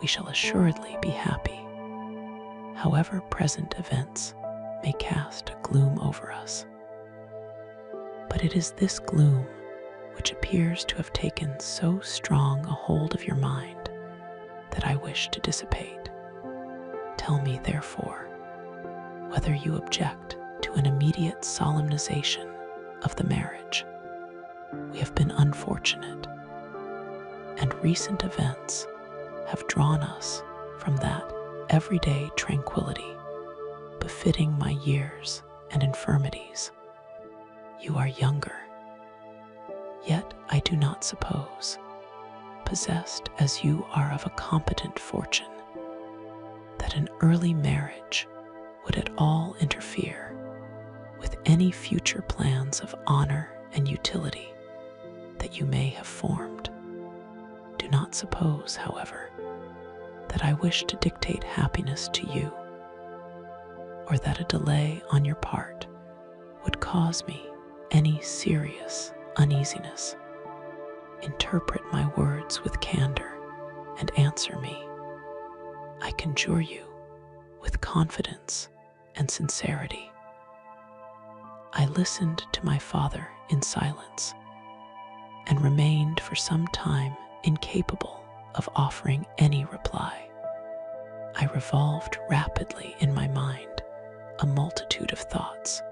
we shall assuredly be happy, however present events may cast a gloom over us. But it is this gloom which appears to have taken so strong a hold of your mind that I wish to dissipate. Tell me, therefore, whether you object to an immediate solemnization of the marriage. We have been unfortunate, and recent events have drawn us from that everyday tranquility befitting my years and infirmities. You are younger, yet I do not suppose, possessed as you are of a competent fortune, that an early marriage would at all interfere with any future plans of honor and utility that you may have formed. Do not suppose, however, that I wish to dictate happiness to you, or that a delay on your part would cause me any serious uneasiness. Interpret my words with candor and answer me, I conjure you, with confidence and sincerity. I listened to my father in silence and remained for some time incapable of offering any reply. I revolved rapidly in my mind a multitude of thoughts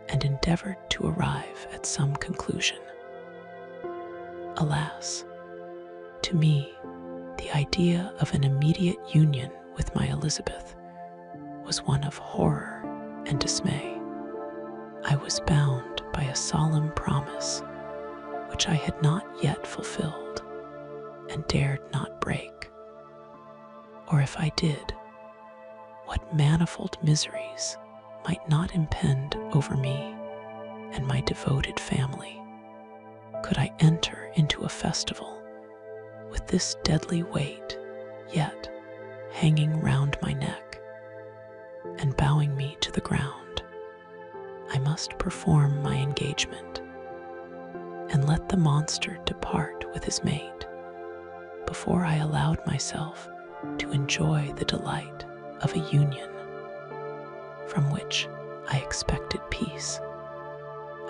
and endeavored to arrive at some conclusion. Alas, to me, the idea of an immediate union with my Elizabeth was one of horror and dismay. I was bound by a solemn promise which I had not yet fulfilled and dared not break. Or if I did, what manifold miseries might not impend over me and my devoted family, could I enter into a festival with this deadly weight yet hanging round my neck and bowing me to the ground. I must perform my engagement and let the monster depart with his mate before I allowed myself to enjoy the delight of a union from which I expected peace,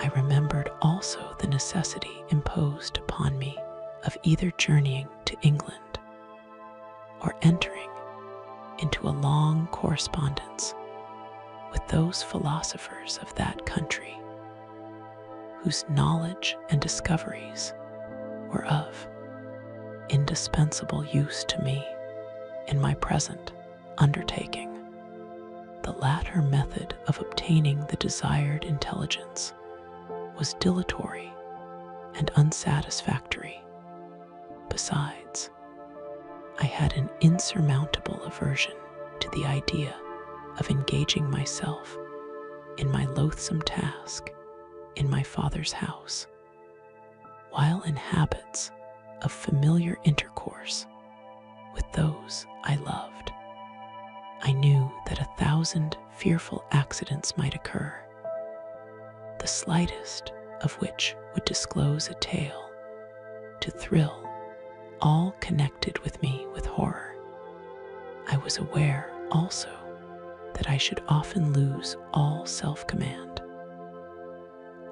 I remembered also the necessity imposed upon me of either journeying to England or entering into a long correspondence with those philosophers of that country whose knowledge and discoveries were of indispensable use to me in my present undertaking. The latter method of obtaining the desired intelligence was dilatory and unsatisfactory. Besides, I had an insurmountable aversion to the idea of engaging myself in my loathsome task in my father's house, while in habits of familiar intercourse with those I loved. I knew that 1,000 fearful accidents might occur, the slightest of which would disclose a tale to thrill all connected with me with horror. I was aware also that I should often lose all self-command,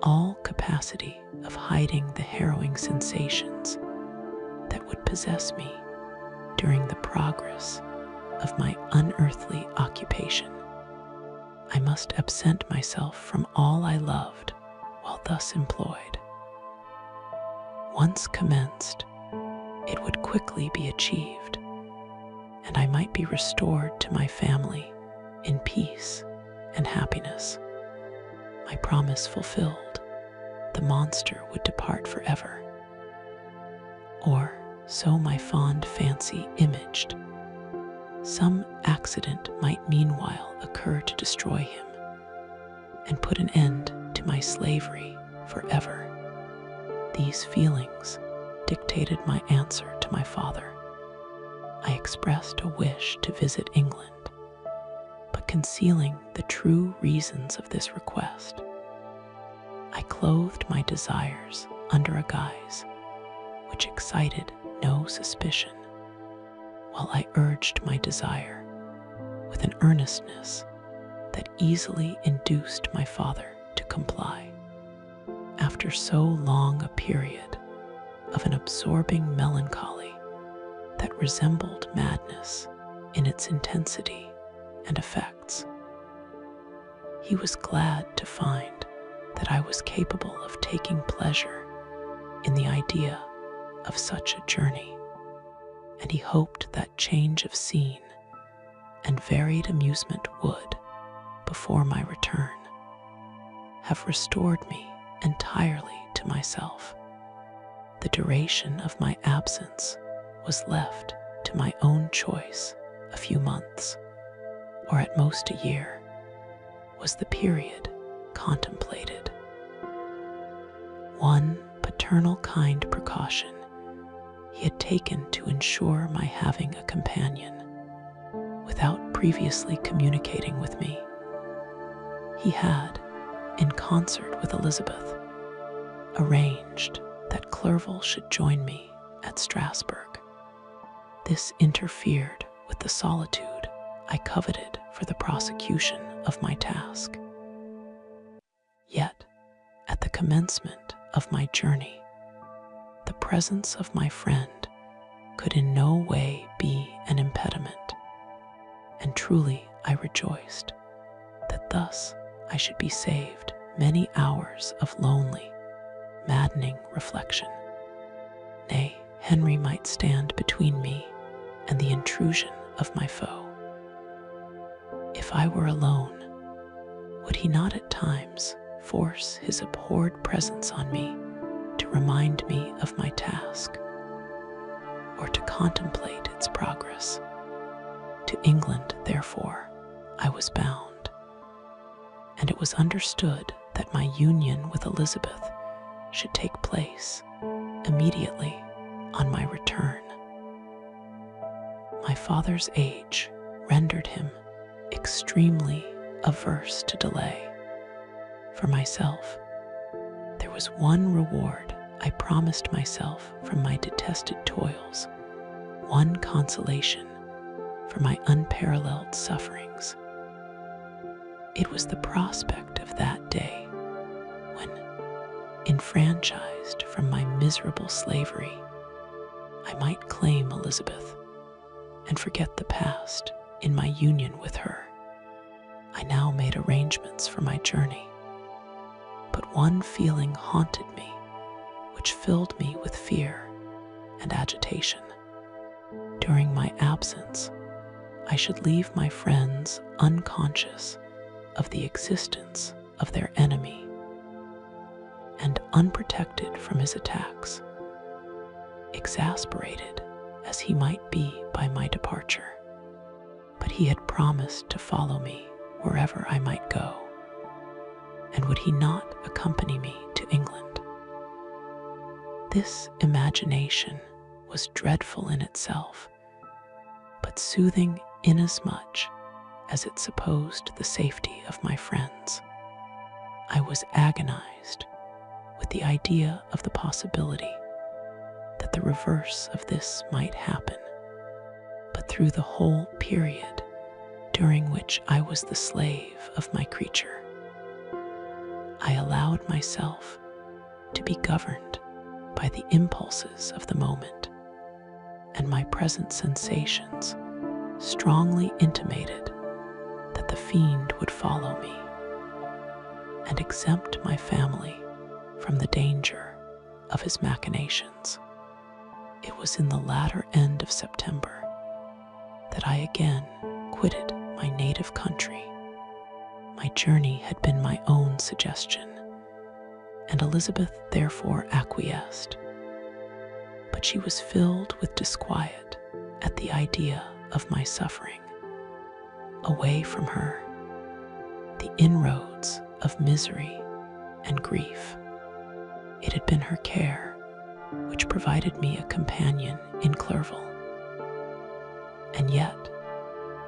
all capacity of hiding the harrowing sensations that would possess me during the progress of my unearthly occupation. I must absent myself from all I loved while thus employed. Once commenced, it would quickly be achieved, and I might be restored to my family in peace and happiness. My promise fulfilled, the monster would depart forever. Or so my fond fancy imaged. Some accident might meanwhile occur to destroy him and put an end to my slavery forever. These feelings dictated my answer to my father. I expressed a wish to visit England, but concealing the true reasons of this request, I clothed my desires under a guise which excited no suspicion, while I urged my desire with an earnestness that easily induced my father to comply. After so long a period of an absorbing melancholy that resembled madness in its intensity and effects, he was glad to find that I was capable of taking pleasure in the idea of such a journey, and he hoped that change of scene and varied amusement would, before my return, have restored me entirely to myself. The duration of my absence was left to my own choice. A few months, or at most a year, was the period contemplated. One paternal kind precaution he had taken to ensure my having a companion without previously communicating with me. He had, in concert with Elizabeth, arranged that Clerval should join me at Strasbourg. This interfered with the solitude I coveted for the prosecution of my task. Yet, at the commencement of my journey, the presence of my friend could in no way be an impediment, and truly I rejoiced that thus I should be saved many hours of lonely, maddening reflection. Nay, Henry might stand between me and the intrusion of my foe. If I were alone, would he not at times force his abhorred presence on me to remind me of my task, or to contemplate its progress? To England, therefore, I was bound, and it was understood that my union with Elizabeth should take place immediately on my return. My father's age rendered him extremely averse to delay. For myself, there was one reward I promised myself from my detested toils, one consolation for my unparalleled sufferings. It was the prospect of that day when, enfranchised from my miserable slavery, I might claim Elizabeth and forget the past in my union with her. I now made arrangements for my journey, but one feeling haunted me, which filled me with fear and agitation. During my absence, I should leave my friends unconscious of the existence of their enemy and unprotected from his attacks, exasperated as he might be by my departure. But he had promised to follow me wherever I might go, and would he not accompany me to England? This imagination was dreadful in itself, but soothing inasmuch as it supposed the safety of my friends. I was agonized with the idea of the possibility that the reverse of this might happen, but through the whole period during which I was the slave of my creature, I allowed myself to be governed by the impulses of the moment, and my present sensations strongly intimated that the fiend would follow me and exempt my family from the danger of his machinations. It was in the latter end of September that I again quitted my native country. My journey had been my own suggestion, and Elizabeth therefore acquiesced. But she was filled with disquiet at the idea of my suffering. Away from her, the inroads of misery and grief. It had been her care which provided me a companion in Clerval. And yet,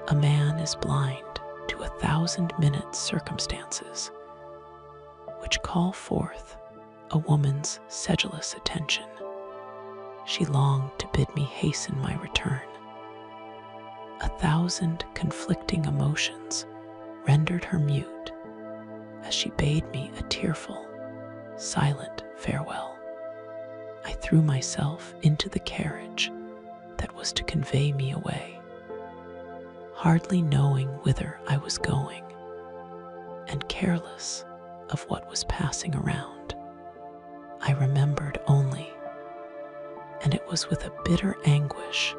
a man is blind to 1,000 circumstances which call forth a woman's sedulous attention. She longed to bid me hasten my return. 1,000 conflicting emotions rendered her mute as she bade me a tearful, silent farewell. I threw myself into the carriage that was to convey me away, hardly knowing whither I was going, and careless of what was passing around. I remembered only, and it was with a bitter anguish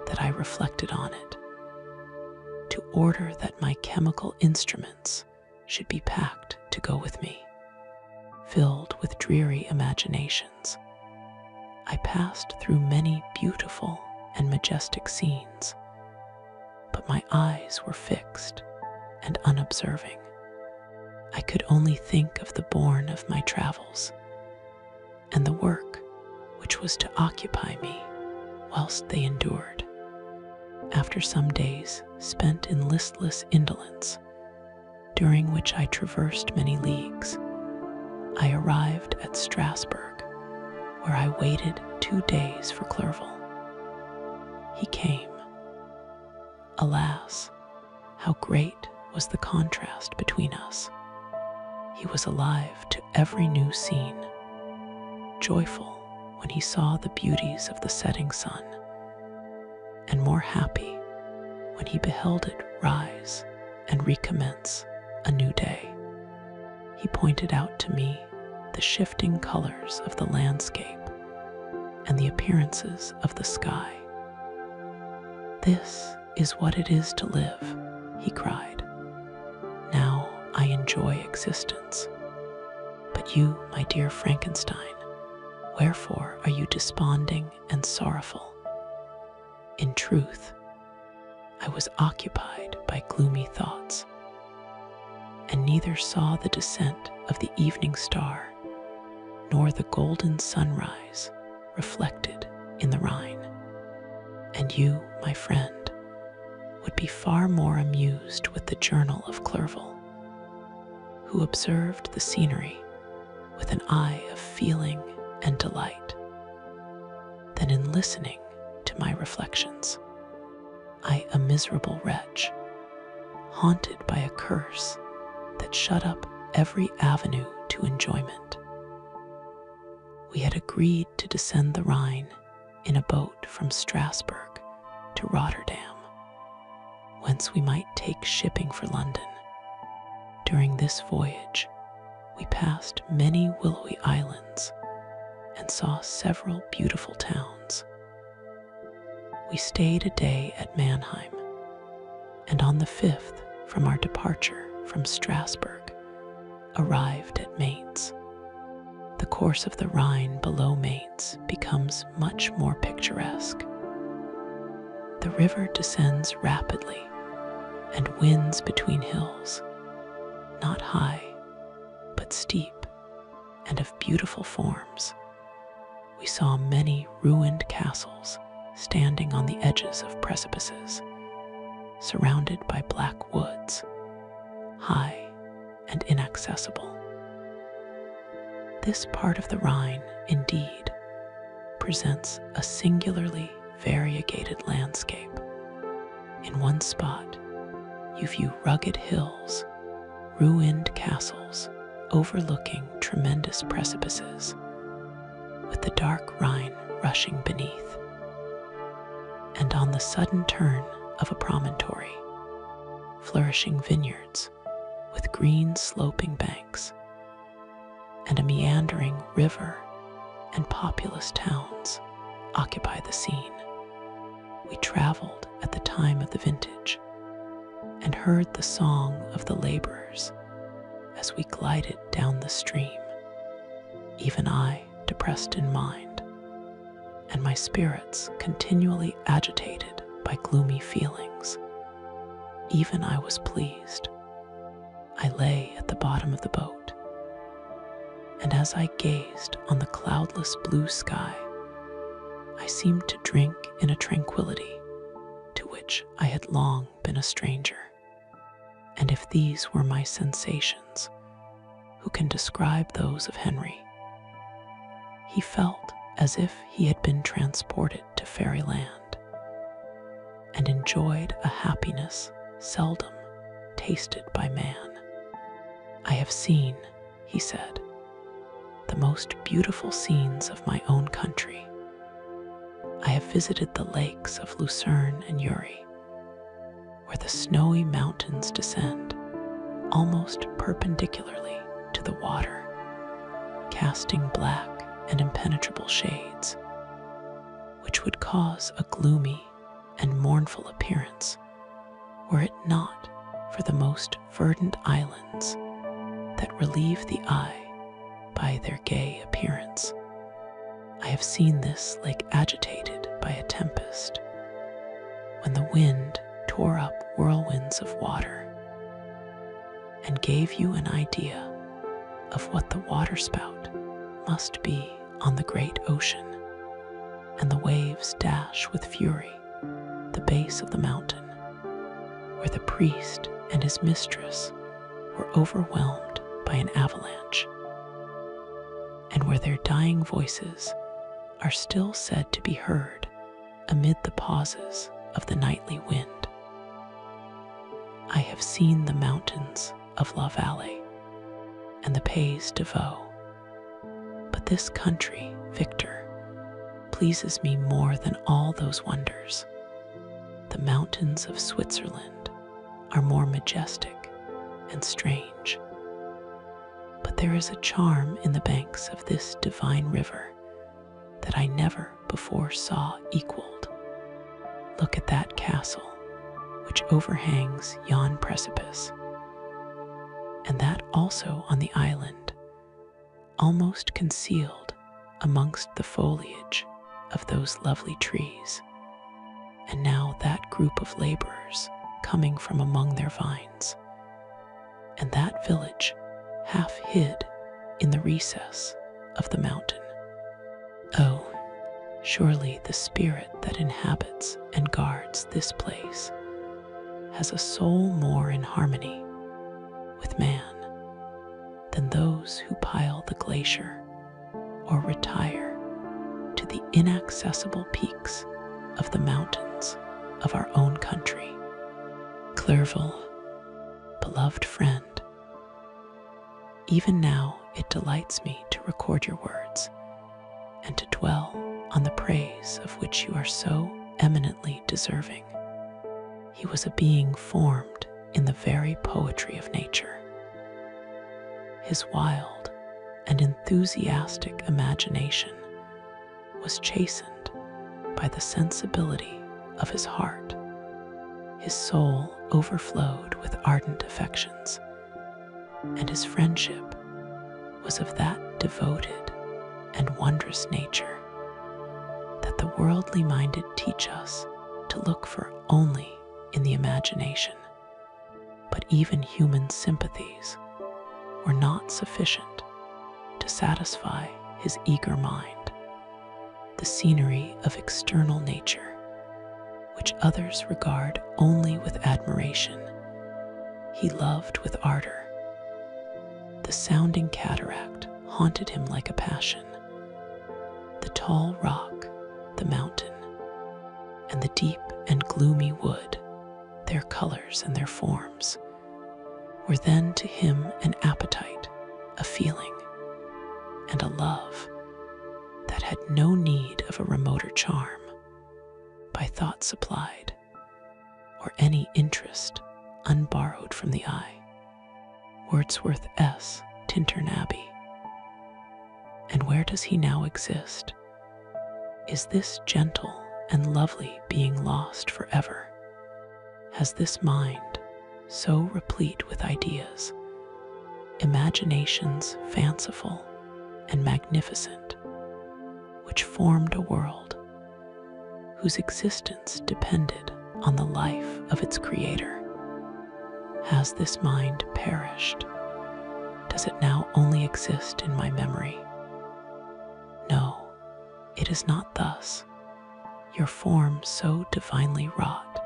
that I reflected on it, to order that my chemical instruments should be packed to go with me. Filled with dreary imaginations, I passed through many beautiful and majestic scenes, but my eyes were fixed and unobserving. I could only think of the bourne of my travels, and the work which was to occupy me whilst they endured. After some days spent in listless indolence, during which I traversed many leagues, I arrived at Strasbourg, where I waited 2 days for Clerval. He came. Alas, how great was the contrast between us! He was alive to every new scene, joyful when he saw the beauties of the setting sun, and more happy when he beheld it rise and recommence a new day. He pointed out to me the shifting colors of the landscape and the appearances of the sky. "This is what it is to live," he cried. "Now I enjoy existence. But you, my dear Frankenstein, wherefore are you desponding and sorrowful?" In truth, I was occupied by gloomy thoughts, and neither saw the descent of the evening star nor the golden sunrise reflected in the Rhine. And you, my friend, would be far more amused with the journal of Clerval, who observed the scenery with an eye of feeling and delight, than in listening to my reflections. I, a miserable wretch, haunted by a curse that shut up every avenue to enjoyment. We had agreed to descend the Rhine in a boat from Strasbourg to Rotterdam, whence we might take shipping for London. During this voyage, we passed many willowy islands and saw several beautiful towns. We stayed a day at Mannheim, and on the 5th from our departure from Strasbourg, arrived at Mainz. The course of the Rhine below Mainz becomes much more picturesque. The river descends rapidly and winds between hills, not high, but steep and of beautiful forms. We saw many ruined castles standing on the edges of precipices, surrounded by black woods, high and inaccessible. This part of the Rhine, indeed, presents a singularly variegated landscape. In one spot, you view rugged hills, ruined castles overlooking tremendous precipices, with the dark Rhine rushing beneath. And on the sudden turn of a promontory, flourishing vineyards with green sloping banks, and a meandering river and populous towns occupy the scene. We traveled at the time of the vintage and heard the song of the laborers as we glided down the stream, even I depressed in mind, and my spirits continually agitated by gloomy feelings. Even I was pleased. I lay at the bottom of the boat, and as I gazed on the cloudless blue sky, I seemed to drink in a tranquility to which I had long been a stranger. And if these were my sensations, who can describe those of Henry? He felt as if he had been transported to fairyland, and enjoyed a happiness seldom tasted by man. I have seen, he said, the most beautiful scenes of my own country. I have visited the lakes of Lucerne and Uri, where the snowy mountains descend almost perpendicularly to the water, casting black and impenetrable shades, which would cause a gloomy and mournful appearance were it not for the most verdant islands that relieve the eye by their gay appearance. I have seen this lake agitated by a tempest, when the wind tore up whirlwinds of water, and gave you an idea of what the waterspout must be on the great ocean, and the waves dash with fury the base of the mountain, where the priest and his mistress were overwhelmed by an avalanche, and where their dying voices are still said to be heard amid the pauses of the nightly wind. I have seen the mountains of La Vallée and the Pays de Vaud, but this country, Victor, pleases me more than all those wonders. The mountains of Switzerland are more majestic and strange, but there is a charm in the banks of this divine river that I never before saw equaled. Look at that castle which overhangs yon precipice, and that also on the island, almost concealed amongst the foliage of those lovely trees, and now that group of laborers coming from among their vines, and that village half hid in the recess of the mountain. Oh, surely the spirit that inhabits and guards this place has a soul more in harmony with man than those who pile the glacier or retire to the inaccessible peaks of the mountains of our own country. Clerval, beloved friend, even now it delights me to record your words and to dwell on the praise of which you are so eminently deserving. He was a being formed in the very poetry of nature. His wild and enthusiastic imagination was chastened by the sensibility of his heart. His soul overflowed with ardent affections, and his friendship was of that devoted and wondrous nature that the worldly minded teach us to look for only in the imagination. But even human sympathies were not sufficient to satisfy his eager mind. The scenery of external nature, which others regard only with admiration, he loved with ardor. The sounding cataract haunted him like a passion. The tall rock, the mountain, and the deep and gloomy wood, their colors and their forms, were then to him an appetite, a feeling, and a love that had no need of a remoter charm, by thought supplied, or any interest unborrowed from the eye. Wordsworth S. Tintern Abbey. And where does he now exist? Is this gentle and lovely being lost forever? Has this mind, so replete with ideas, imaginations fanciful and magnificent, which formed a world whose existence depended on the life of its creator, has this mind perished? Does it now only exist in my memory? No, it is not thus. Your form so divinely wrought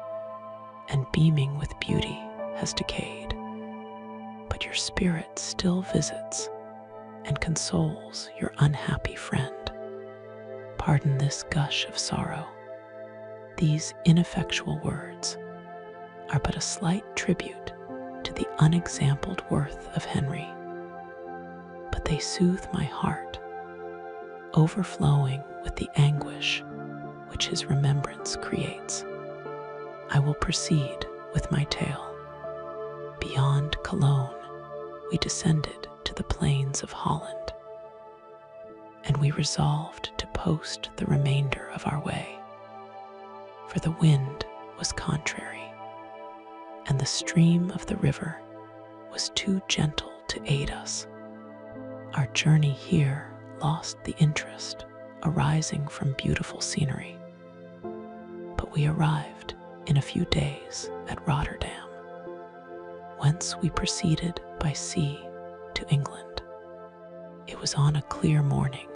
and beaming with beauty has decayed, but your spirit still visits and consoles your unhappy friend. Pardon this gush of sorrow. These ineffectual words are but a slight tribute to the unexampled worth of Henry, but they soothe my heart, overflowing with the anguish which his remembrance creates. I will proceed with my tale. Beyond Cologne, we descended to the plains of Holland, and we resolved to post the remainder of our way, for the wind was contrary, and the stream of the river was too gentle to aid us. Our journey here lost the interest arising from beautiful scenery, but we arrived in a few days at Rotterdam, whence we proceeded by sea to England. It was on a clear morning,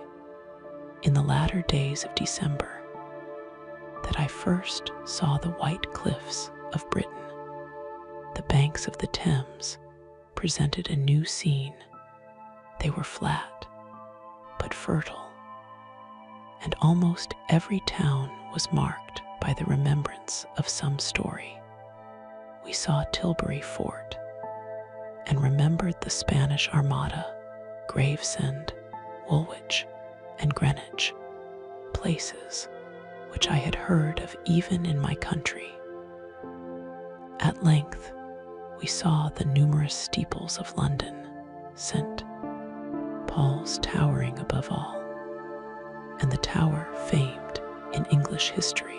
in the latter days of December, that I first saw the white cliffs of Britain. The banks of the Thames presented a new scene. They were flat, but fertile, and almost every town was marked by the remembrance of some story. We saw Tilbury Fort, and remembered the Spanish Armada, Gravesend, Woolwich, and Greenwich, places which I had heard of even in my country. At length, we saw the numerous steeples of London, St. Paul's towering above all, and the tower famed in English history.